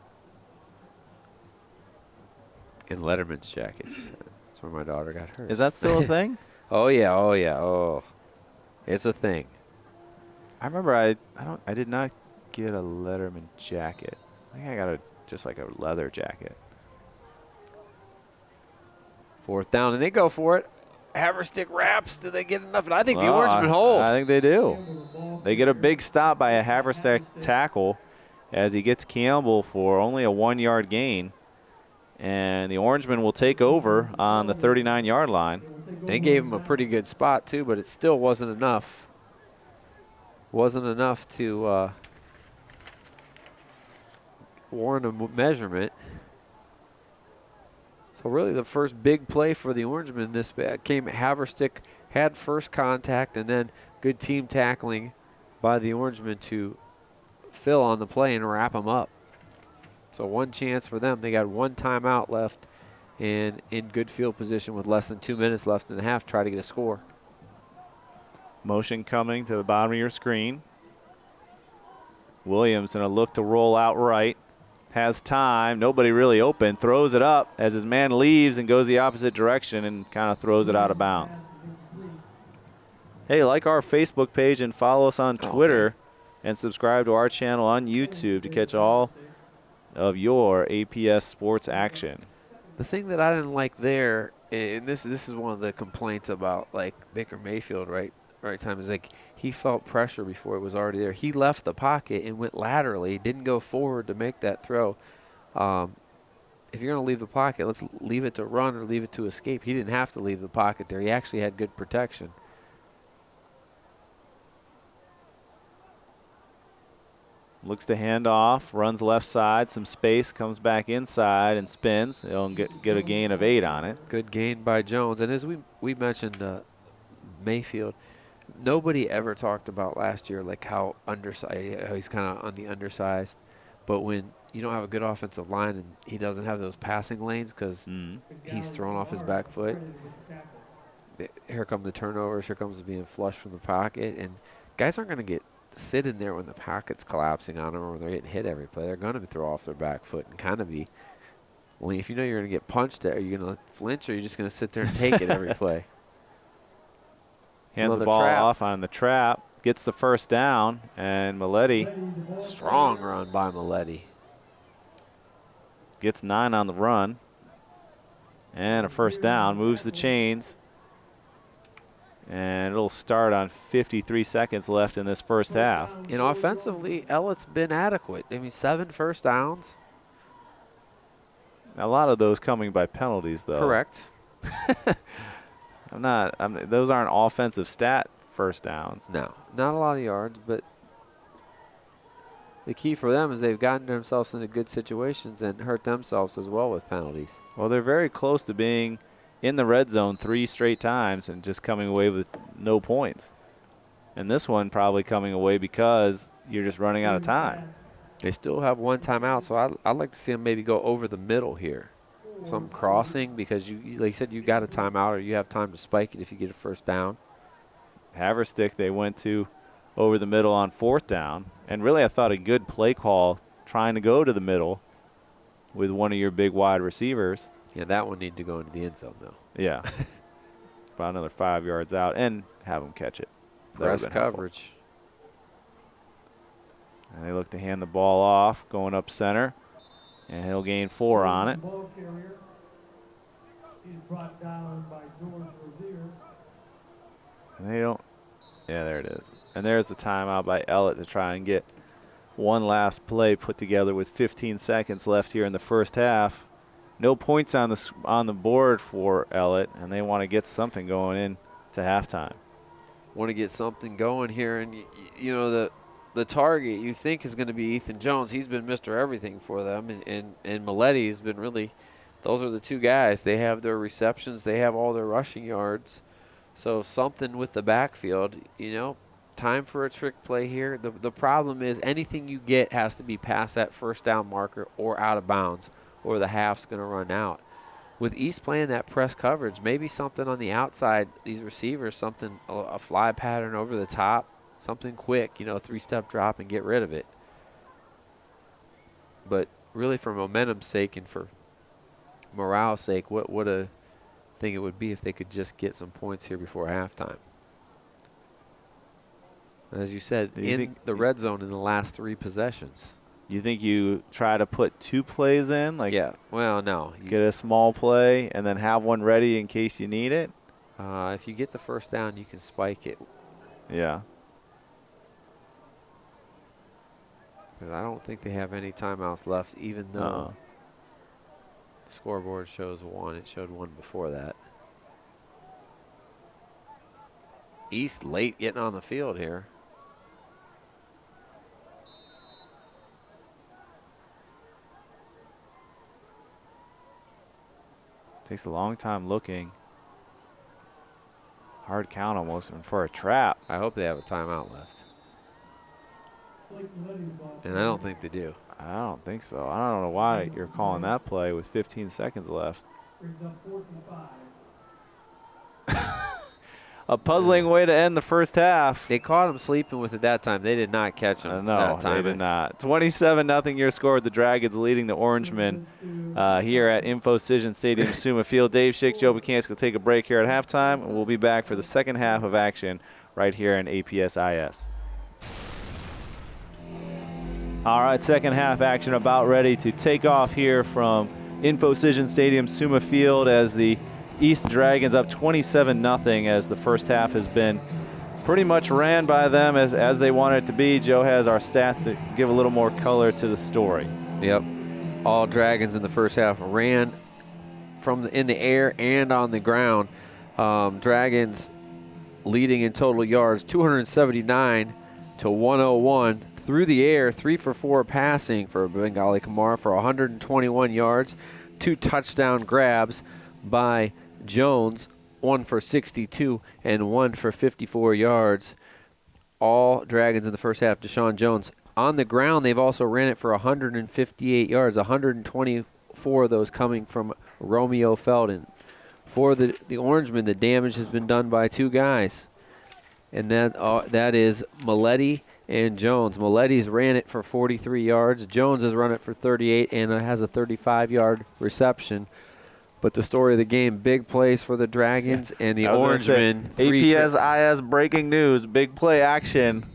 In Letterman's jackets. That's where my daughter got hurt. Is that still a thing? Oh yeah, oh yeah, oh. It's a thing. I remember I did not get a Letterman jacket. I think I got just like a leather jacket. 4th down, and they go for it. Haverstick wraps. Do they get enough? And I think the Orangemen hold. I think they do. They get a big stop by a Haverstick tackle as he gets Campbell for only a 1-yard gain. And the Orangemen will take over on the 39-yard line. They gave him a pretty good spot, too, but it still wasn't enough. Wasn't enough to warrant a measurement. So really the first big play for the Orangemen this came. Haverstick had first contact, and then good team tackling by the Orangemen to fill on the play and wrap him up. So one chance for them. They got one timeout left and in good field position with less than 2 minutes left in the half, try to get a score. Motion coming to the bottom of your screen. Williams going to look to roll out right. Has time, nobody really open, throws it up as his man leaves and goes the opposite direction and kind of throws it out of bounds. Hey, like our Facebook page and follow us on Twitter and subscribe to our channel on YouTube to catch all of your APS sports action. The thing that I didn't like there, and this is one of the complaints about like Baker Mayfield, right time, is like he felt pressure before it was already there. He left the pocket and went laterally, didn't go forward to make that throw. If you're going to leave the pocket, let's leave it to run or leave it to escape. He didn't have to leave the pocket there. He actually had good protection. Looks to hand off, runs left side, some space, comes back inside and spins. He'll get a gain of 8 on it. Good gain by Jones. And as we mentioned Mayfield, nobody ever talked about last year like how he's kind of on the undersized. But when you don't have a good offensive line and he doesn't have those passing lanes because he's thrown off his back foot, here come the turnovers, here comes being flushed from the pocket. And guys aren't going to sit in there when the pocket's collapsing on them or when they're getting hit every play. They're going to throw off their back foot and kind of be, well, if you know you're going to get punched at, are you going to flinch or are you just going to sit there and take it every play? Hands the ball off on the trap, gets the first down, and Maletti. Strong run by Maletti. Gets 9 on the run. And a first down, moves the chains. And it'll start on 53 seconds left in this first half. And offensively, Ellet's been adequate. I mean, 7 first downs. A lot of those coming by penalties, though. Correct. Those aren't offensive stat first downs. No, not a lot of yards, but the key for them is they've gotten themselves into good situations and hurt themselves as well with penalties. Well, they're very close to being in the red zone 3 straight times and just coming away with no points. And this one probably coming away because you're just running out of time. They still have one timeout, so I'd like to see them maybe go over the middle here. Some crossing because, like you said, you got a timeout or you have time to spike it if you get a first down. Haverstick, they went to over the middle on 4th down. And really I thought a good play call trying to go to the middle with one of your big wide receivers. Yeah, that one needed to go into the end zone, though. Yeah. About another 5 yards out and have them catch it. Press coverage. And they look to hand the ball off, going up center. And he'll gain 4 on it. Ball carrier is brought down by George Rozier. And they don't. Yeah, there it is. And there's the timeout by Ellet to try and get one last play put together with 15 seconds left here in the first half. No points on the board for Ellet, and they want to get something going in to halftime. Want to get something going here, and you know the target you think is going to be Ethan Jones. He's been Mr. Everything for them, and Maletti has been really. Those are the two guys. They have their receptions. They have all their rushing yards. So something with the backfield, you know, time for a trick play here. The problem is anything you get has to be past that first down marker or out of bounds, or the half's going to run out. With East playing that press coverage, maybe something on the outside, these receivers, something, a fly pattern over the top, something quick, you know, a 3-step drop and get rid of it. But really for momentum's sake and for morale's sake, what a thing it would be if they could just get some points here before halftime. As you said, in the red zone in the last 3 possessions. You think you try to put 2 plays in? Like, yeah, well, no. Get a small play and then have one ready in case you need it? If you get the first down, you can spike it. Yeah. Because I don't think they have any timeouts left, even though the scoreboard shows 1. It showed 1 before that. East late getting on the field here. Takes a long time looking. Hard count almost and for a trap. I hope they have a timeout left. And I don't think they do. I don't think so. I don't know why you're calling that play with 15 seconds left. A puzzling way to end the first half. They caught him sleeping with it that time. They did not catch him that time. They did not. 27-0 your score with the Dragons leading the Orangemen here at Infocision Stadium, Suma Field. Dave Schick, Joe Buchanan will take a break here at halftime. We'll be back for the second half of action right here in APSIS. All right, second half action about ready to take off here from Infocision Stadium, Suma Field, as the East Dragons up 27-0 as the first half has been pretty much ran by them as they want it to be. Joe has our stats to give a little more color to the story. Yep. All Dragons in the first half ran from in the air and on the ground. Dragons leading in total yards, 279 to 101. Through the air, 3 for 4 passing for Bengali Kamara for 121 yards. 2 touchdown grabs by Jones, 1 for 62 and 1 for 54 yards. All Dragons in the first half. Deshaun Jones on the ground. They've also ran it for 158 yards, 124 of those coming from Romeo Felton. For the Orangemen, the damage has been done by 2 guys, and that is Maletti and Jones. Maletti's ran it for 43 yards. Jones has run it for 38 and has a 35-yard reception. But the story of the game, big plays for the Dragons and the Orangemen. APSIS breaking news, big play action.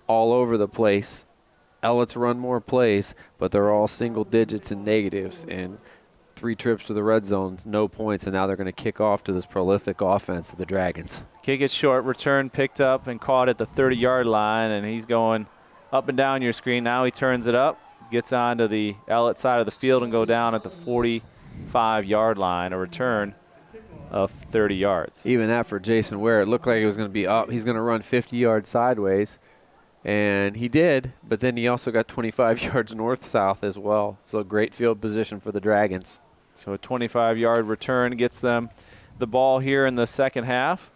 All over the place. Ellet's run more plays, but they're all single digits and negatives. And 3 trips to the red zones, no points, and now they're going to kick off to this prolific offense of the Dragons. Kick it short, return picked up and caught at the 30-yard line, and he's going up and down your screen. Now he turns it up, gets onto the Ellet side of the field and go down at the 45-yard line, a return of 30 yards. Even that for Jason Ware, it looked like it was going to be up. He's going to run 50 yards sideways, and he did, but then he also got 25 yards north-south as well. So great field position for the Dragons. So a 25-yard return gets them the ball here in the second half.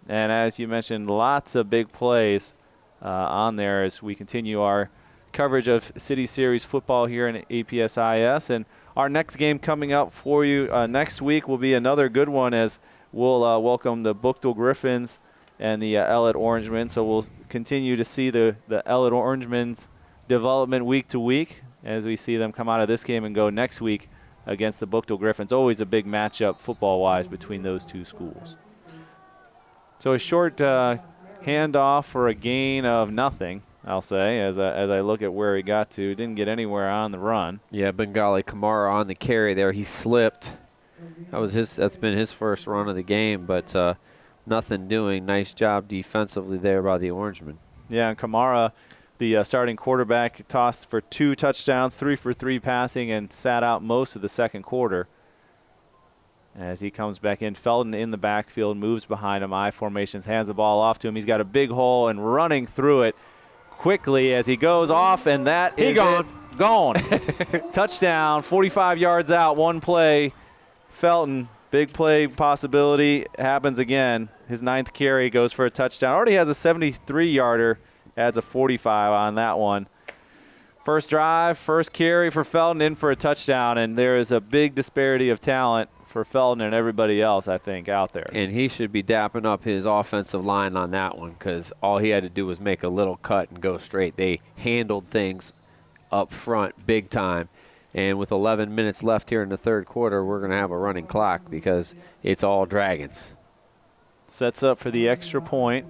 And as you mentioned, lots of big plays on there as we continue our coverage of City Series football here in APSIS. And our next game coming up for you next week will be another good one as we'll welcome the Buchtel Griffins and the Ellet Orangemen. So we'll continue to see the Ellet Orangemen's development week to week as we see them come out of this game and go next week against the Buchtel Griffins. Always a big matchup football-wise between those 2 schools. So a short handoff for a gain of nothing, I'll say, as I look at where he got to. Didn't get anywhere on the run. Yeah, Bengali Kamara on the carry there. He slipped. That's been his first run of the game, but nothing doing. Nice job defensively there by the Orangemen. Yeah, and Kamara, the starting quarterback, tossed for 2 touchdowns, 3 for 3 passing, and sat out most of the second quarter. As he comes back in, Felton in the backfield, moves behind him, I formations, hands the ball off to him. He's got a big hole and running through it quickly as he goes off, and that is gone. It. Gone. Touchdown, 45 yards out, 1 play. Felton, big play possibility, happens again. His 9th carry goes for a touchdown. Already has a 73-yarder, adds a 45 on that one. First drive, first carry for Felton, in for a touchdown, and there is a big disparity of talent for Felton and everybody else, I think, out there. And he should be dapping up his offensive line on that one because all he had to do was make a little cut and go straight. They handled things up front big time, And with 11 minutes left here in the third quarter, we're going to have a running clock because it's all Dragons. Sets up for the extra point.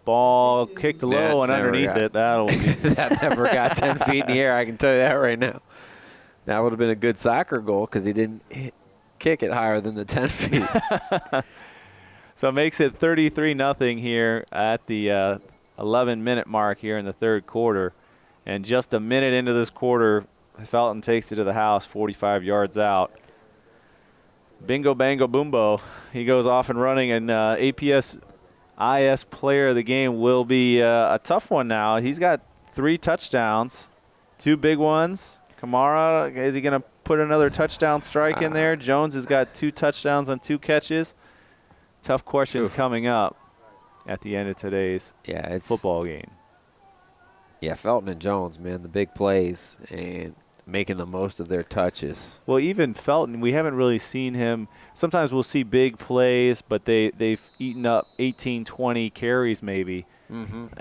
Ball kicked low and underneath it. That'll be that never got 10 feet in the air, I can tell you that right now. That would have been a good soccer goal because he didn't kick it higher than the 10 feet. So it makes it 33-0 here at the 11-minute mark here in the third quarter. And just a minute into this quarter, Felton takes it to the house 45 yards out. Bingo, bango, boombo. He goes off and running, and APS IS player of the game will be a tough one now. He's got 3 touchdowns, 2 big ones. Kamara, is he going to put another touchdown strike in there? Jones has got 2 touchdowns on 2 catches. Tough questions coming up at the end of today's football game. Yeah, Felton and Jones, man, the big plays and making the most of their touches. Well, even Felton, we haven't really seen him. Sometimes we'll see big plays, but they've eaten up 18, 20 carries maybe.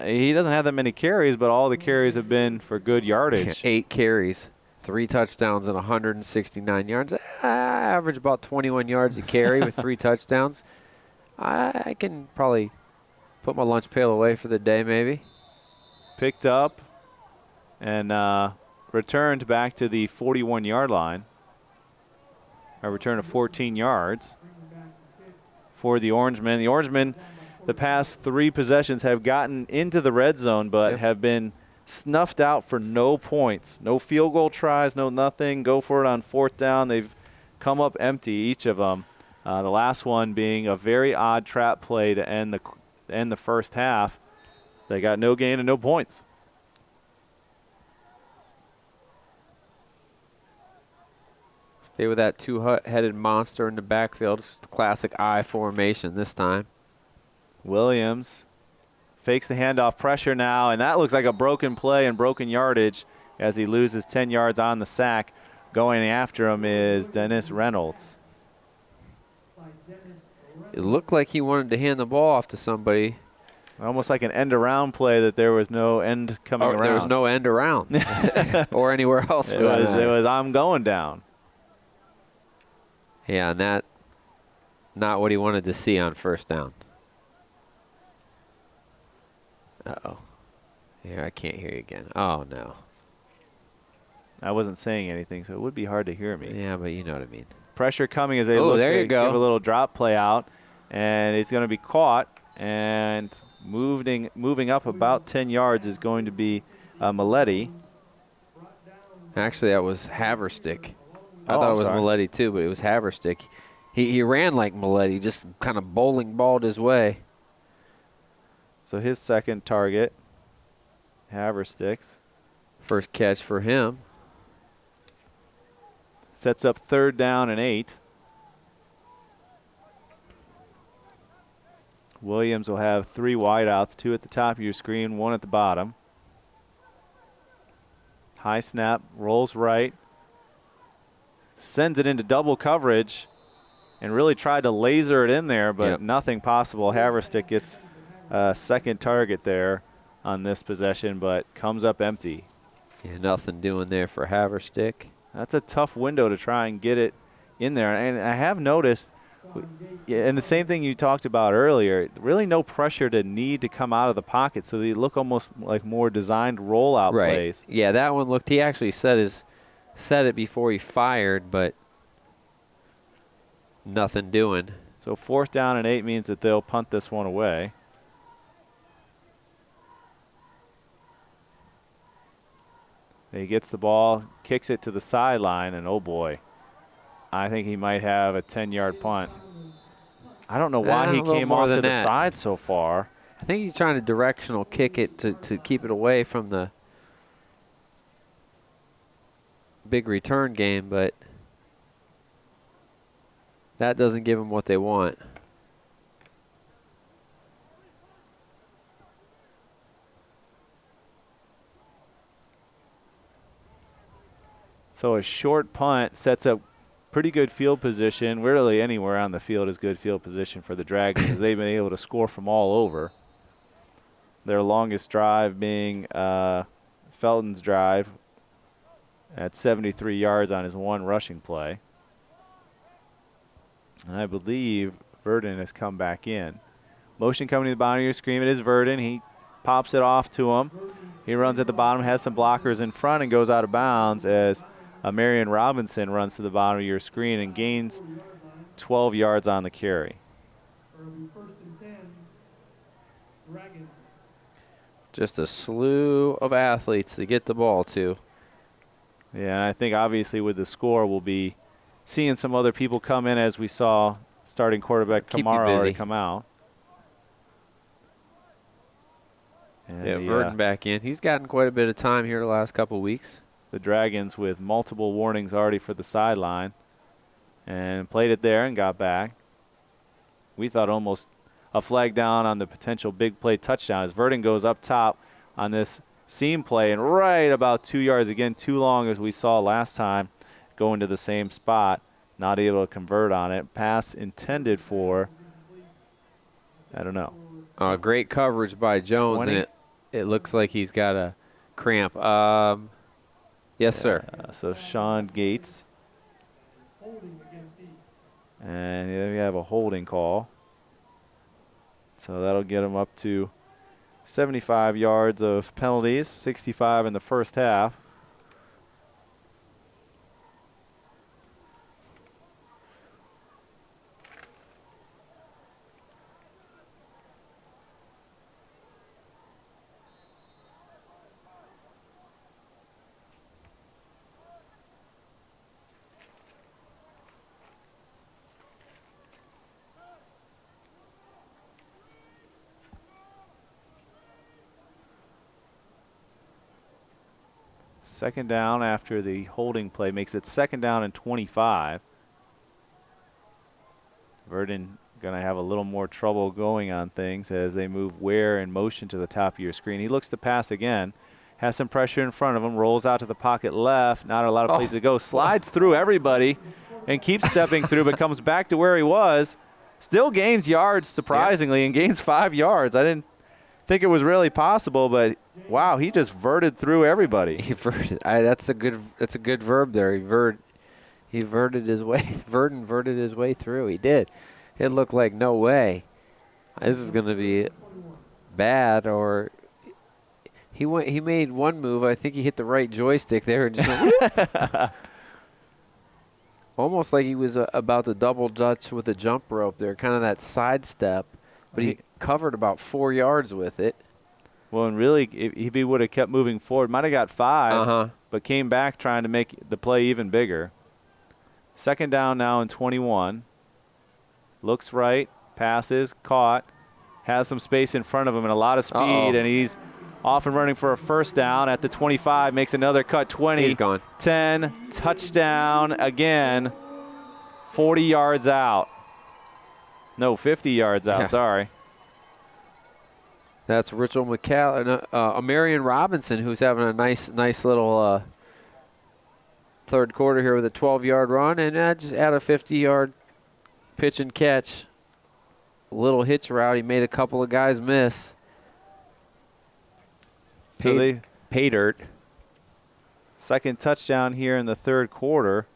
He doesn't have that many carries, but all the carries have been for good yardage. 8 carries, 3 touchdowns, and 169 yards. I average about 21 yards a carry with 3 touchdowns. I can probably put my lunch pail away for the day maybe. Picked up and returned back to the 41-yard line. A return of 14 yards for the Orangemen. The Orangemen, the past 3 possessions, have gotten into the red zone but have been snuffed out for no points. No field goal tries, no nothing. Go for it on 4th down. They've come up empty, each of them. The last one being a very odd trap play to end the first half. They got no gain and no points. Stay with that 2-headed monster in the backfield. It's the classic I formation this time. Williams fakes the handoff, pressure now, and that looks like a broken play and broken yardage as he loses 10 yards on the sack. Going after him is Dennis Reynolds. It looked like he wanted to hand the ball off to somebody. Almost like an end-around play that there was no end coming around. There was no end around or anywhere else. It was I'm going down. Yeah, and that not what he wanted to see on 1st down. Uh-oh. Here, I can't hear you again. Oh, no. I wasn't saying anything, so it would be hard to hear me. Yeah, but you know what I mean. Pressure coming as they look there to you go. give a little drop play out, and he's going to be caught, and moving up about 10 yards is going to be Maletti. Actually, that was Haverstick. I thought it was Maletti too, but it was Haverstick. He ran like Maletti, just kind of bowling balled his way. So his second target, Haverstick's. First catch for him. Sets up 3rd down and 8. Williams will have 3 wideouts, 2 at the top of your screen, 1 at the bottom. High snap, rolls right. Sends it into double coverage and really tried to laser it in there, but nothing possible. Haverstick gets a second target there on this possession, but comes up empty. Yeah, nothing doing there for Haverstick. That's a tough window to try and get it in there. And I have noticed, and the same thing you talked about earlier, really no pressure to need to come out of the pocket, so they look almost like more designed rollout plays. Yeah, that one looked, he actually said it before he fired, but nothing doing. So 4th down and 8 means that they'll punt this one away. He gets the ball, kicks it to the sideline, and oh boy, I think he might have a 10-yard punt. I don't know why he came off to the side so far. I think he's trying to directional kick it to keep it away from the big return game, but that doesn't give them what they want. So a short punt sets up pretty good field position. Really anywhere on the field is good field position for the Dragons because they've been able to score from all over. Their longest drive being Felton's drive. at 73 yards on his one rushing play. And I believe Verdon has come back in. Motion coming to the bottom of your screen. It is Verdon. He pops it off to him. He runs at the bottom, has some blockers in front, and goes out of bounds as Marion Robinson runs to the bottom of your screen and gains 12 yards on the carry. First and 10, Dragons. Just a slew of athletes to get the ball to. Yeah, and I think obviously with the score, we'll be seeing some other people come in as we saw starting quarterback Keep you Kamara already busy. come out. And Yeah, Verdon back in. He's gotten quite a bit of time here the last couple weeks. The Dragons with multiple warnings already for the sideline. And played it there and got back. We thought almost a flag down on the potential big play touchdown as Verdon goes up top on this seam play and right about 2 yards, again too long as we saw last time, going to the same spot, not able to convert on it. Pass intended for, I don't know. Great coverage by Jones, 20? and it looks like he's got a cramp. Yes, sir. So Sean Gates. And then we have a holding call. So that'll get him up to 75 yards of penalties, 65 in the first half. Second down after the holding play makes it second down and 25. Verdon going to have a little more trouble going on things as they move Ware in motion to the top of your screen. He looks to pass again, has some pressure in front of him, rolls out to the pocket left, not a lot of places to go, slides through everybody and keeps stepping through, but comes back to where he was. Still gains yards, surprisingly, and gains 5 yards. I didn't think it was really possible, but wow, he just verted through everybody. He verted. That's a good verb there. He verted his way. Verdon verted his way through. He did. It looked like no way. This is going to be bad. Or he made one move. I think he hit the right joystick there and just went almost like he was about to double dutch with a jump rope there, kind of that sidestep. But he covered about 4 yards with it. Well, and really, if he would have kept moving forward, might have got 5, but came back trying to make the play even bigger. Second down now and 21. Looks right, passes, caught, has some space in front of him and a lot of speed, and he's off and running for a first down at the 25, makes another cut, 20, He's gone. 10, touchdown again, 40 yards out. No, 50 yards out, sorry. That's Richard McCall, Marion Robinson, who's having a nice little third quarter here with a 12-yard run, and just add a 50-yard pitch and catch. A little hitch route. He made a couple of guys miss. So they pay dirt. Second touchdown here in the third quarter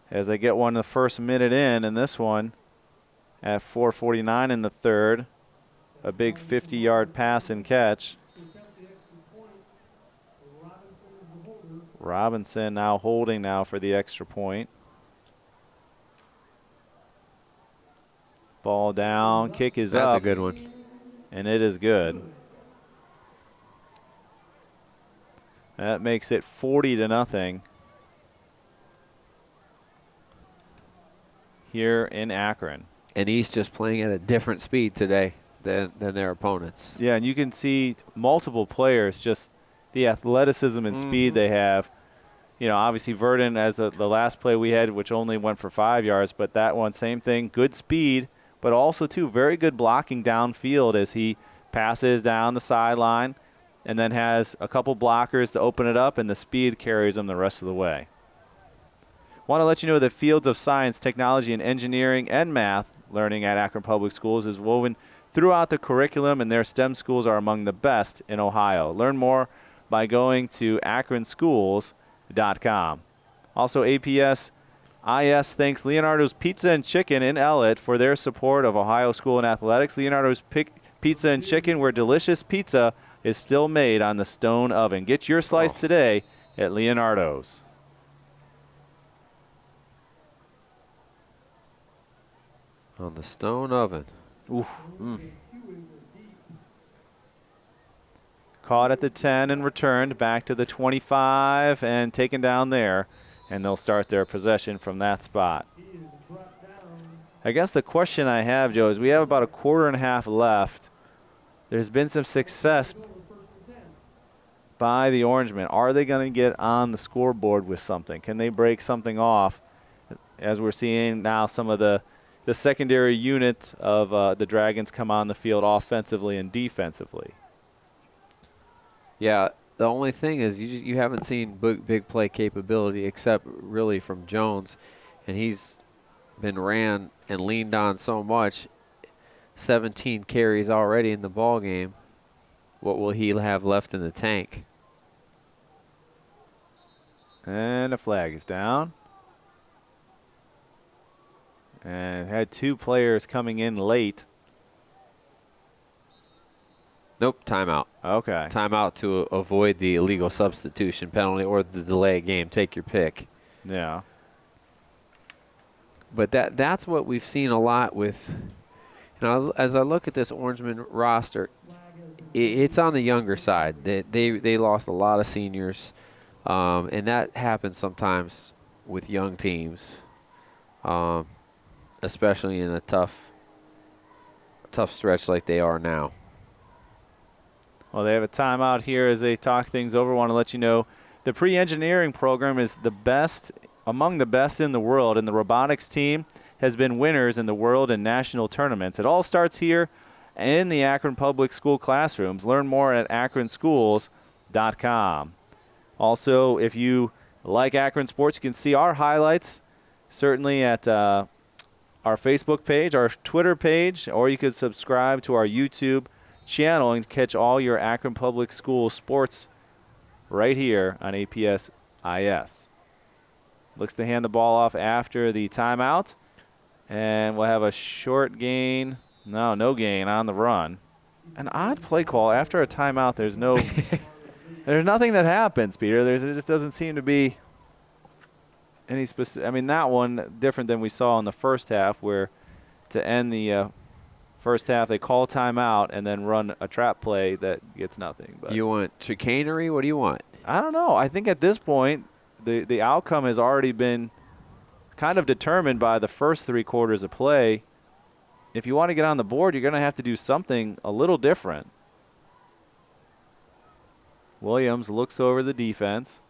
as they get one the first minute in, and this one at 4:49 in the third. A big 50-yard pass and catch. Robinson now holding now for the extra point. Ball down, kick is up. That's a good one. And it is good. That makes it 40-0 here in Akron. And he's just playing at a different speed today than their opponents. Yeah, and you can see multiple players, just the athleticism and speed they have. You know, obviously Verdon, as the last play we had, which only went for 5 yards, but that one, same thing, good speed, but also, too, very good blocking downfield as he passes down the sideline and then has a couple blockers to open it up, and the speed carries him the rest of the way. Want to let you know that fields of science, technology, and engineering and math learning at Akron Public Schools is woven throughout the curriculum, and their STEM schools are among the best in Ohio. Learn more by going to akronschools.com. Also, APS IS thanks Leonardo's Pizza and Chicken in Ellet for their support of Ohio School and Athletics. Leonardo's Pizza and Chicken, where delicious pizza is still made on the stone oven. Get your slice today at Leonardo's. On the stone oven. Oof. Caught at the 10 and returned back to the 25 and taken down there. And they'll start their possession from that spot. I guess the question I have, Joe, is we have about a quarter and a half left. There's been some success by the Orangemen. Are they going to get on the scoreboard with something? Can they break something off? As we're seeing now, some of the secondary unit of the Dragons come on the field offensively and defensively. Yeah, the only thing is you haven't seen big play capability except really from Jones, and he's been ran and leaned on so much. 17 carries already in the ball game. What will he have left in the tank? And a flag is down. And had two players coming in late. Nope, timeout. Okay. Timeout to avoid the illegal substitution penalty or the delay game. Take your pick. Yeah. But that's what we've seen a lot with, as I look at this Orangeman roster, it's on the younger side. They lost a lot of seniors, and that happens sometimes with young teams, especially in a tough stretch like they are now. Well, they have a timeout here as they talk things over. I want to let you know the pre-engineering program is among the best in the world, and the robotics team has been winners in the world and national tournaments. It all starts here in the Akron Public School classrooms. Learn more at akronschools.com. Also, if you like Akron sports, you can see our highlights certainly at our Facebook page, our Twitter page, or you could subscribe to our YouTube channel and catch all your Akron Public School sports right here on APS IS. Looks to hand the ball off after the timeout, and we'll have a short gain. No gain on the run. An odd play call after a timeout. There's nothing that happens, Peter. It just doesn't seem to be any specific. I mean, that one different than we saw in the first half, where to end the first half, they call timeout and then run a trap play that gets nothing. But You want chicanery? What do you want? I don't know. I think at this point, the outcome has already been kind of determined by the first 3 quarters of play. If you want to get on the board, you're going to have to do something a little different. Williams looks over the defense.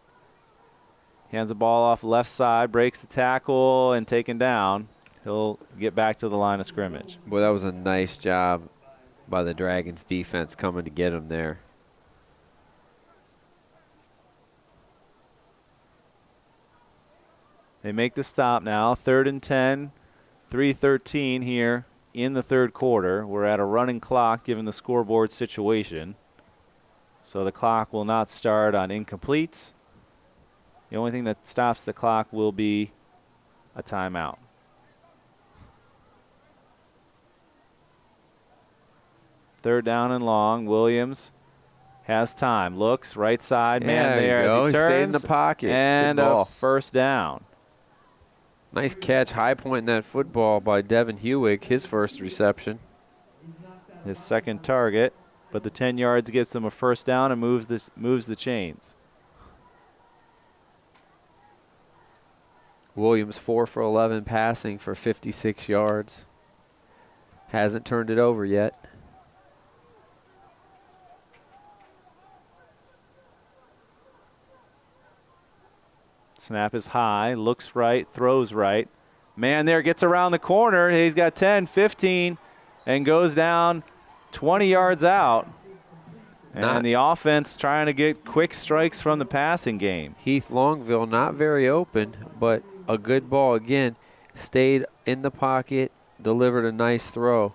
Hands the ball off left side, breaks the tackle, and taken down. He'll get back to the line of scrimmage. Boy, that was a nice job by the Dragons defense coming to get him there. They make the stop now. 3rd and 10, 3:13 here in the third quarter. We're at a running clock given the scoreboard situation. So the clock will not start on incompletes. The only thing that stops the clock will be a timeout. Third down and long. Williams has time. Looks right side, man there as he turns. Stayed in the pocket. And a first down. Nice catch, high point in that football by Devin Hewig, his first reception. His second target, but the 10 yards gets him a first down and moves the chains. Williams 4 for 11 passing for 56 yards. Hasn't turned it over yet. Snap is high, looks right, throws right. Man there gets around the corner. He's got 10, 15, and goes down 20 yards out. And the offense trying to get quick strikes from the passing game. Heath Longville not very open, but a good ball again. Stayed in the pocket, delivered a nice throw.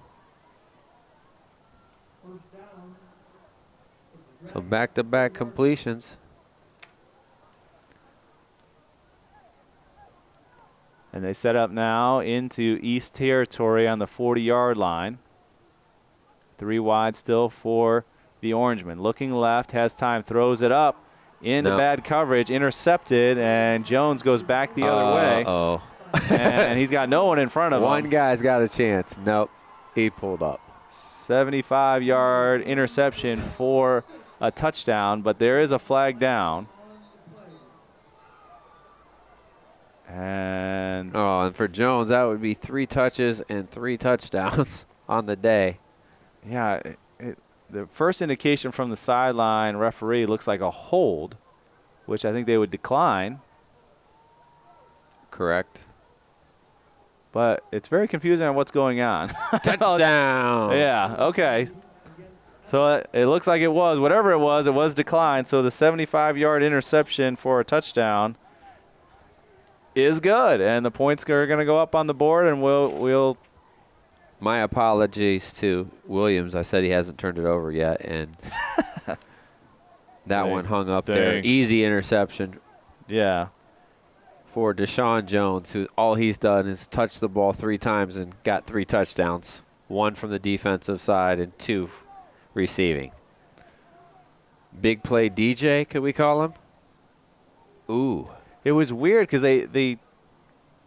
So back-to-back completions. And they set up now into East territory on the 40-yard line. 3 wide still for the Orangemen. Looking left, has time, throws it up into bad coverage, intercepted, and Jones goes back the other way. Uh-oh. And he's got no one in front of him. One guy's got a chance. Nope. He pulled up. 75-yard interception for a touchdown, but there is a flag down. And for Jones, that would be 3 touches and 3 touchdowns on the day. Yeah, the first indication from the sideline referee looks like a hold, which I think they would decline. Correct. But it's very confusing on what's going on. Touchdown. Yeah, okay. So it looks like it whatever it was declined. So the 75-yard interception for a touchdown is good, and the points are going to go up on the board, and we'll. My apologies to Williams. I said he hasn't turned it over yet, and that one hung up there. Easy interception. Yeah. For Deshaun Jones, who all he's done is touch the ball 3 times and got 3 touchdowns. 1 from the defensive side and 2 receiving. Big play DJ, could we call him? Ooh. It was weird because they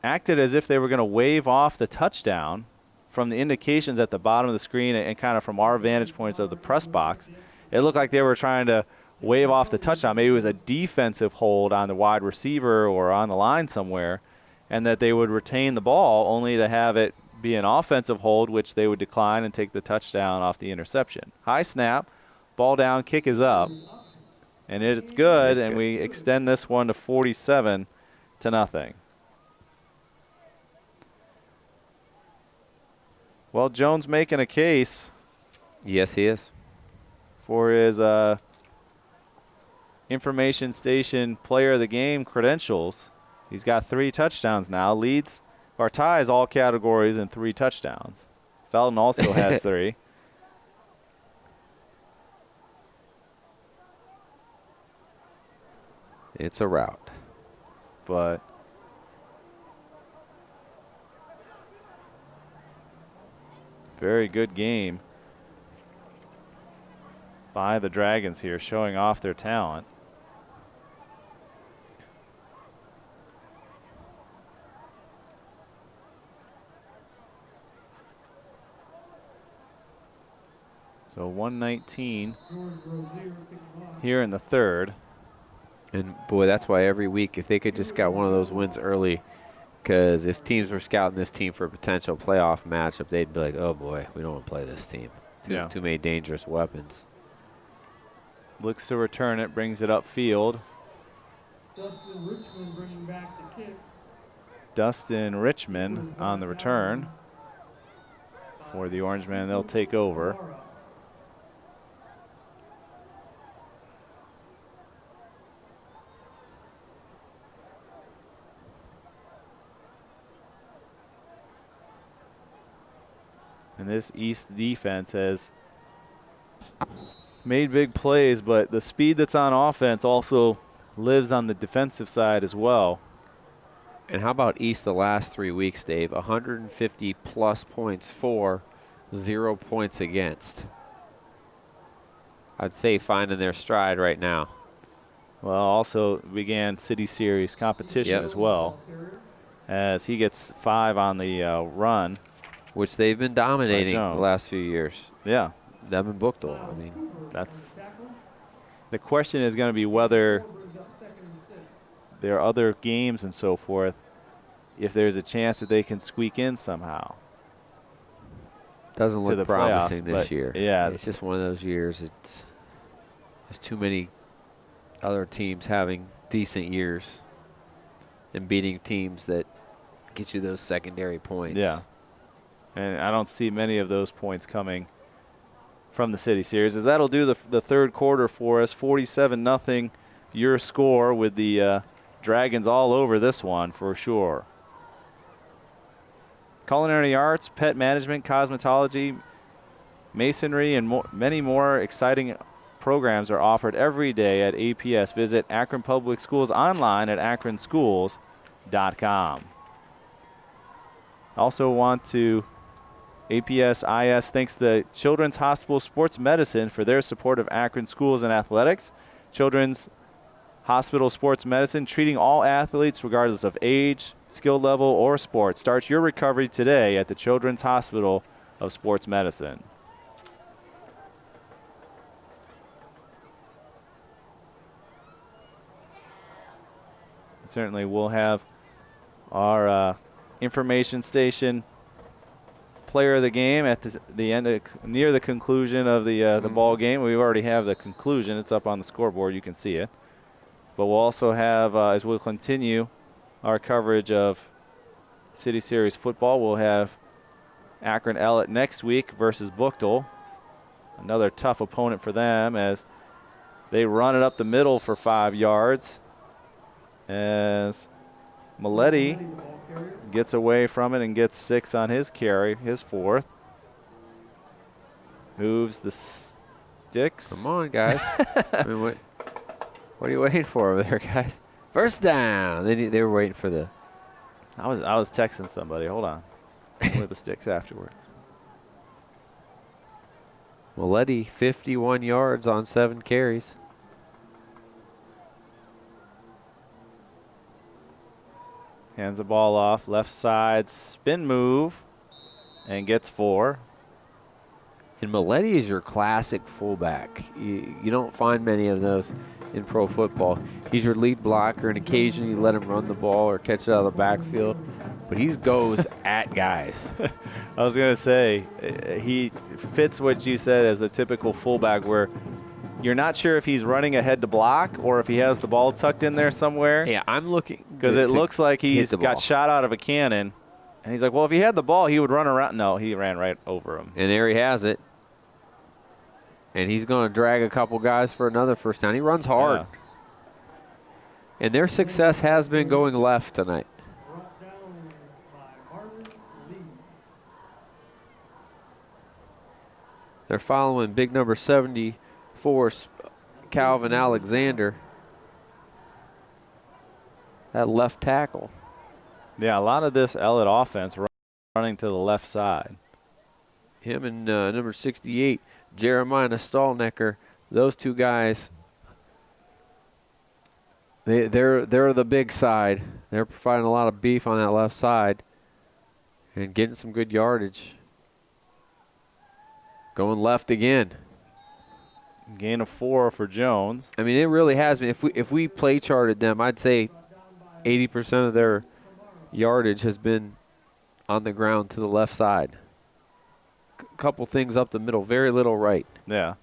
acted as if they were going to wave off the touchdown from the indications at the bottom of the screen and kind of from our vantage points of the press box. It looked like they were trying to wave off the touchdown. Maybe it was a defensive hold on the wide receiver or on the line somewhere, and that they would retain the ball only to have it be an offensive hold, which they would decline and take the touchdown off the interception. High snap, ball down, kick is up. And it's good, and we extend this one to 47-0. Well, Jones making a case. Yes, he is. For his information station player of the game credentials. He's got 3 touchdowns now. Leads or ties all categories in 3 touchdowns. Felton also has 3. It's a route. But very good game by the Dragons here, showing off their talent. So 119 here in the 3rd. And, boy, that's why every week, if they could just get one of those wins early, because if teams were scouting this team for a potential playoff matchup, they'd be like, oh, boy, we don't want to play this team. Too many dangerous weapons. Looks to return it, brings it upfield. Dustin Richmond bringing back the kick. Dustin Richmond on the return for the Orangemen. They'll take over. And this East defense has made big plays, but the speed that's on offense also lives on the defensive side as well. And how about East the last 3 weeks, Dave? 150-plus points for, 0 points against. I'd say finding their stride right now. Well, also began City Series competition as well, as he gets 5 on the run. Which they've been dominating the last few years. Yeah. Devin Buchtel. I mean, that's the question is going to be whether there are other games and so forth, if there's a chance that they can squeak in somehow. Doesn't look promising this year. Yeah. It's just one of those years. There's too many other teams having decent years and beating teams that get you those secondary points. Yeah. And I don't see many of those points coming from the City Series, as that'll do the 3rd quarter for us. 47-0 your score, with the Dragons all over this one for sure. Culinary arts, pet management, cosmetology, masonry, and many more exciting programs are offered every day at APS. Visit Akron Public Schools online at akronschools.com. Also want to APS IS thanks the Children's Hospital Sports Medicine for their support of Akron schools and athletics. Children's Hospital Sports Medicine, treating all athletes regardless of age, skill level, or sport. Start your recovery today at the Children's Hospital of Sports Medicine. Certainly we'll have our information station player of the game at the end of, near the conclusion of the ball game. We already have the conclusion. It's up on the scoreboard. You can see it. But we'll also have, as we'll continue our coverage of City Series football, we'll have Akron Ellet next week versus Buchtel. Another tough opponent for them as they run it up the middle for 5 yards. As Maletti gets away from it and gets 6 on his carry, his 4th. Moves the sticks. Come on, guys. I mean, what are you waiting for over there, guys? First down. They were waiting for the. I was texting somebody. Hold on. With the sticks afterwards. Maletti, 51 yards on 7 carries. Hands the ball off, left side, spin move, and gets 4. And Maletti is your classic fullback. You don't find many of those in pro football. He's your lead blocker, and occasionally you let him run the ball or catch it out of the backfield. But he goes at guys. I was going to say, he fits what you said as the typical fullback where you're not sure if he's running ahead to block or if he has the ball tucked in there somewhere. Yeah, I'm looking. Because it looks like he's got shot out of a cannon. And he's like, well, if he had the ball, he would run around. No, he ran right over him. And there he has it. And he's going to drag a couple guys for another first down. He runs hard. Yeah. And their success has been going left tonight. Brought down by Marvin Lee. They're following big number 74, Calvin Alexander. That left tackle. Yeah, a lot of this Ellet offense running to the left side. Him and number 68, Jeremiah Stallnecker, those two guys, they're the big side. They're providing a lot of beef on that left side and getting some good yardage. Going left again. Gain of 4 for Jones. I mean, it really has been. If we play charted them, I'd say 80% of their yardage has been on the ground to the left side. Couple things up the middle, very little right. Yeah.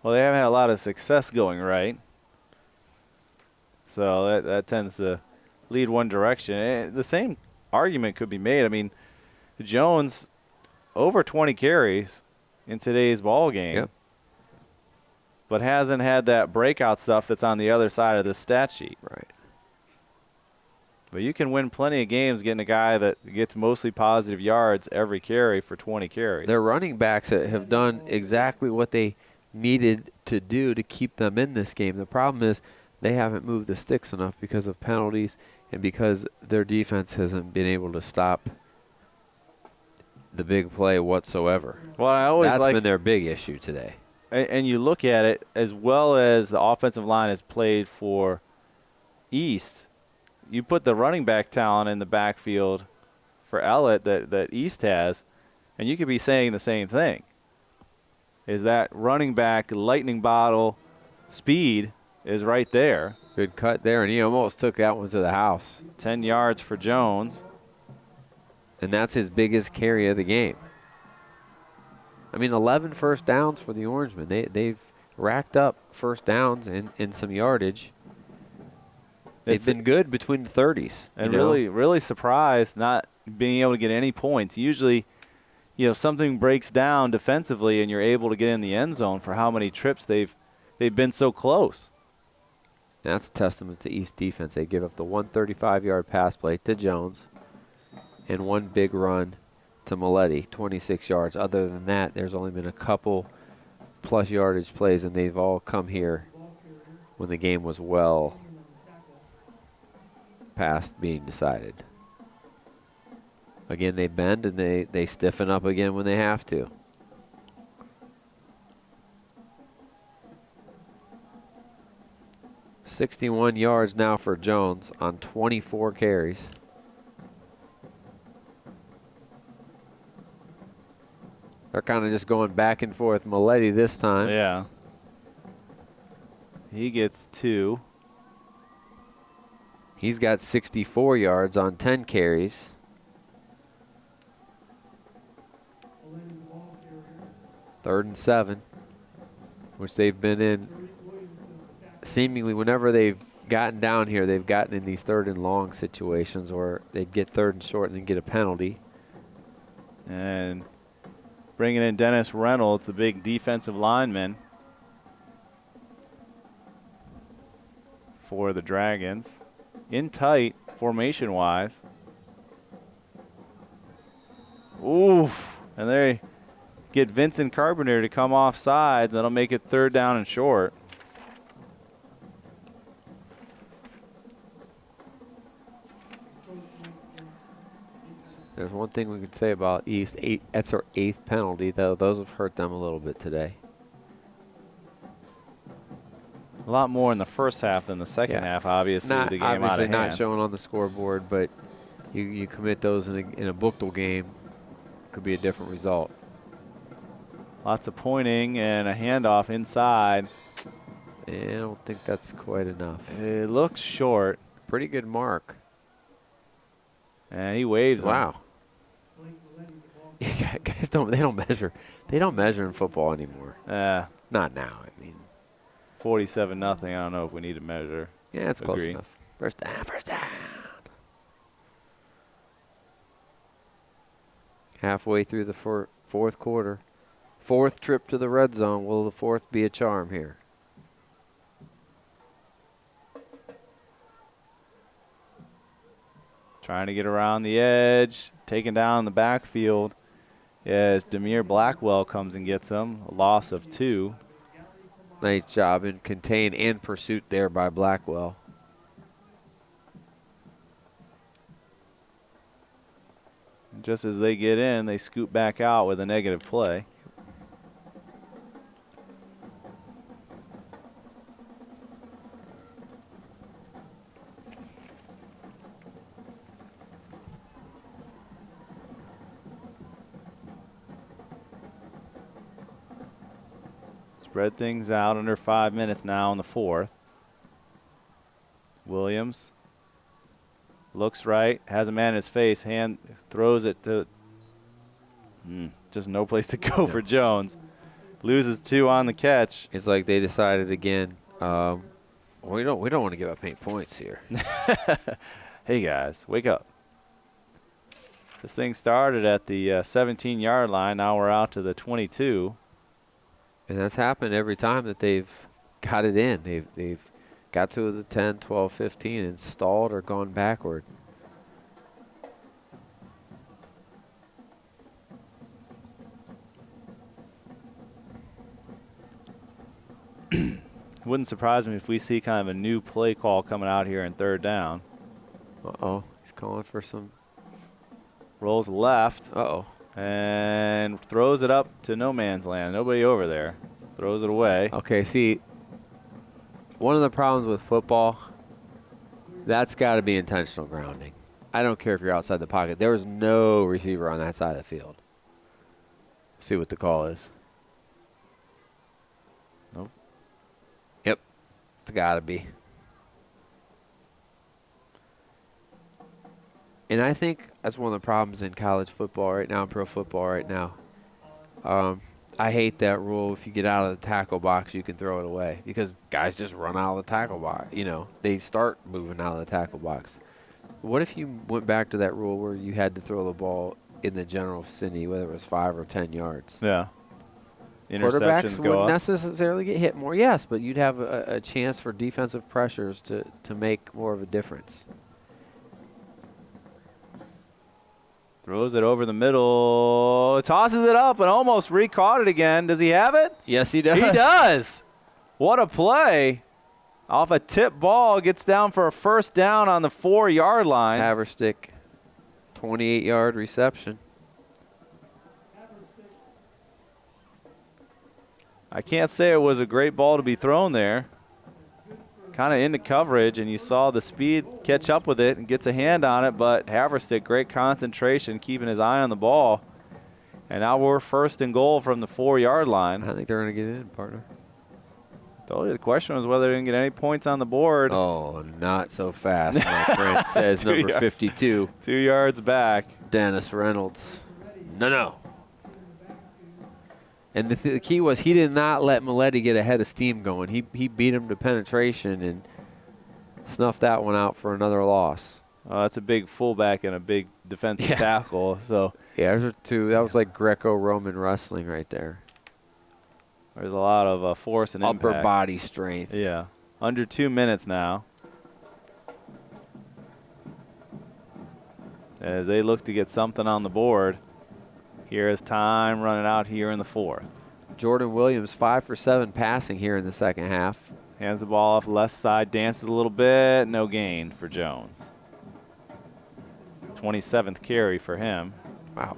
Well, they haven't had a lot of success going right. So that tends to lead one direction. The same argument could be made. I mean, Jones over 20 carries in today's ball game. Yep. But hasn't had that breakout stuff that's on the other side of the stat sheet. Right. But you can win plenty of games getting a guy that gets mostly positive yards every carry for 20 carries. Their running backs have done exactly what they needed to do to keep them in this game. The problem is they haven't moved the sticks enough because of penalties and because their defense hasn't been able to stop the big play whatsoever. Well, I always That's like been their big issue today. And you look at it, as well as the offensive line has played for East, you put the running back talent in the backfield for Ellet that East has, and you could be saying the same thing. Is that running back lightning bottle speed is right there. Good cut there, and he almost took that one to the house. 10 yards for Jones. And that's his biggest carry of the game. I mean, 11 first downs for the Orangemen. They've racked up first downs and some yardage. They've been good between the 30s. And really surprised not being able to get any points. Usually, something breaks down defensively and you're able to get in the end zone for how many trips they've been so close. That's a testament to East defense. They give up the 135-yard pass play to Jones and one big run to Maletti, 26 yards. Other than that, there's only been a couple plus yardage plays, and they've all come here when the game was well past being decided. Again, they bend and they stiffen up again when they have to. .61 yards now for Jones on 24 carries. They're kind of just going back and forth. Maletti this time. Yeah. He gets 2. He's got 64 yards on 10 carries. Third and 7, which they've been in seemingly whenever they've gotten down here, they've gotten in these 3rd and long situations where they'd get 3rd and short and then get a penalty. And bringing in Dennis Reynolds, the big defensive lineman for the Dragons. In tight, formation-wise. Oof. And they get Vincent Carpenter to come off sides. That'll make it 3rd down and short. There's one thing we could say about East. That's our 8th penalty, though. Those have hurt them a little bit today. A lot more in the first half than the second half, obviously, with the game out of hand. Obviously not showing on the scoreboard, but you commit those in a Bookdale game, could be a different result. Lots of pointing and a handoff inside. I don't think that's quite enough. It looks short. Pretty good mark. And he waves. Wow. Guys don't measure. They don't measure in football anymore. Not now. I mean, 47-0. I don't know if we need to measure. Yeah, it's close enough. First down. Halfway through the fourth quarter. 4th trip to the red zone. Will the 4th be a charm here? Trying to get around the edge, taking down the backfield as Demir Blackwell comes and gets him. A loss of 2. Nice job in contain and pursuit there by Blackwell. Just as they get in, they scoot back out with a negative play. Spread things out under 5 minutes now in the 4th. Williams looks right, has a man in his face, hand throws it to just no place to go for Jones. Loses 2 on the catch. It's like they decided again, we don't want to give up 8 points here. Hey guys, wake up. This thing started at the 17-yard line. Now we're out to the 22. And that's happened every time that they've got it in. They've got to the 10, 12, 15 and stalled or gone backward. Wouldn't surprise me if we see kind of a new play call coming out here in 3rd down. Uh-oh, he's calling for some. Rolls left. Uh-oh. And throws it up to no man's land. Nobody over there. Throws it away. Okay, see, one of the problems with football, that's got to be intentional grounding. I don't care if you're outside the pocket. There was no receiver on that side of the field. See what the call is. Nope. Yep, it's got to be. And I think that's one of the problems in college football right now, pro football right now. I hate that rule. If you get out of the tackle box, you can throw it away because guys just run out of the tackle box. You know, they start moving out of the tackle box. What if you went back to that rule where you had to throw the ball in the general vicinity, whether it was 5 or 10 yards? Yeah. Quarterbacks Interceptions go wouldn't up. necessarily get hit more, yes, but you'd have a chance for defensive pressures to make more of a difference. Throws it over the middle. Tosses it up and almost re-caught it again. Does he have it? Yes, he does. He does. What a play. Off a tip ball, gets down for a 1st down on the 4-yard line. Haverstick 28-yard reception. I can't say it was a great ball to be thrown there. Kind of into coverage, and you saw the speed catch up with it and gets a hand on it, but Haverstick, great concentration, keeping his eye on the ball. And now we're first and goal from the 4-yard line. I think they're going to get in, partner. Told you the question was whether they didn't get any points on the board. Oh, not so fast, my friend, says number 52. 2 yards back. Dennis Reynolds. No. And the key was he did not let Maletti get ahead of steam going. He beat him to penetration and snuffed that one out for another loss. That's a big fullback and a big defensive tackle. So yeah, those are two. That was like Greco-Roman wrestling right there. There's a lot of force and upper impact. Body strength. Yeah. Under 2 minutes now. As they look to get something on the board. Here is time running out here in the 4th. Jordan Williams, 5 for 7 passing here in the second half. Hands the ball off left side, dances a little bit, no gain for Jones. 27th carry for him. Wow.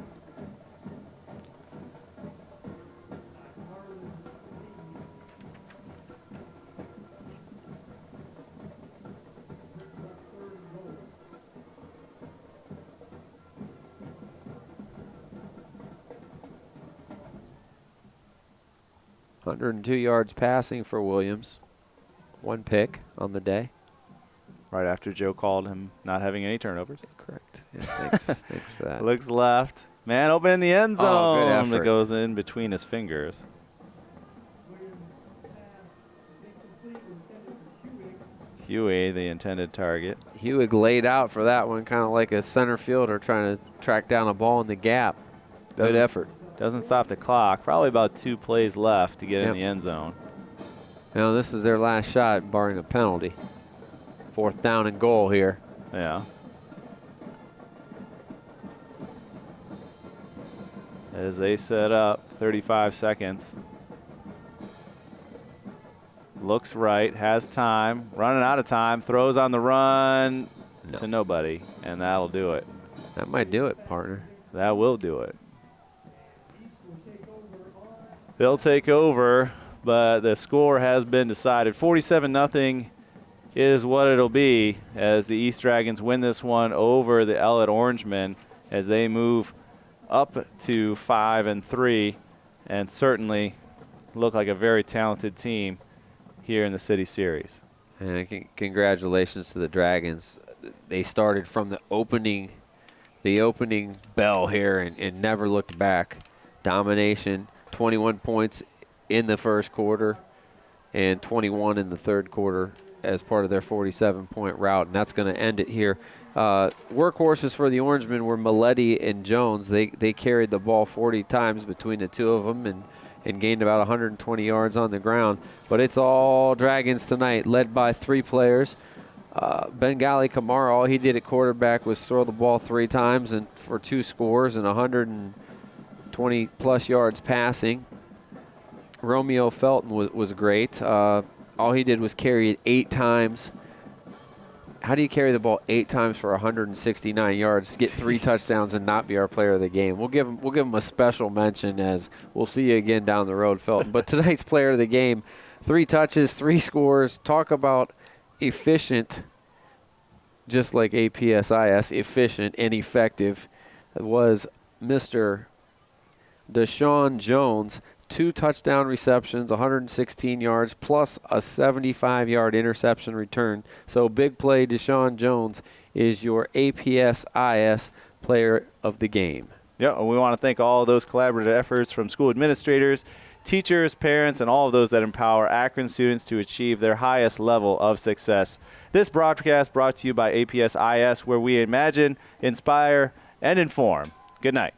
$102 yards passing for Williams. 1 pick on the day. Right after Joe called him not having any turnovers. Correct. Yeah, thanks. Thanks for that. Looks left. Man open in the end zone. Oh, good effort. That goes in between his fingers. Huey, the intended target. Hewig laid out for that one, kind of like a center fielder trying to track down a ball in the gap. Good effort. Doesn't stop the clock. Probably about 2 plays left to get in the end zone. Now this is their last shot, barring a penalty. 4th down and goal here. Yeah. As they set up, 35 seconds. Looks right, has time, running out of time, throws on the run to nobody, and that'll do it. That might do it, partner. That will do it. They'll take over, but the score has been decided. 47-0 is what it'll be as the East Dragons win this one over the Ellet Orangemen as they move up to 5-3 and certainly look like a very talented team here in the City Series. And congratulations to the Dragons. They started from the opening bell here and never looked back. Domination, 21 points in the first quarter and 21 in the third quarter as part of their 47-point route, and that's going to end it here. Workhorses for the Orangemen were Maletti and Jones. They carried the ball 40 times between the two of them and gained about 120 yards on the ground. But it's all Dragons tonight, led by 3 players. Bengali Kamara, all he did at quarterback was throw the ball 3 times and for 2 scores and 120-plus yards passing. Romeo Felton was great. All he did was carry it 8 times. How do you carry the ball 8 times for 169 yards, get 3 touchdowns, and not be our player of the game? We'll give him a special mention as we'll see you again down the road, Felton. But tonight's player of the game, 3 touches, 3 scores. Talk about efficient, just like APSIS, efficient and effective. It was Mr. Deshaun Jones. 2 touchdown receptions, 116 yards, plus a 75-yard interception return. So big play, Deshaun Jones is your APSIS player of the game. Yeah, and we want to thank all of those collaborative efforts from school administrators, teachers, parents, and all of those that empower Akron students to achieve their highest level of success. This broadcast brought to you by APSIS, where we imagine, inspire, and inform. Good night.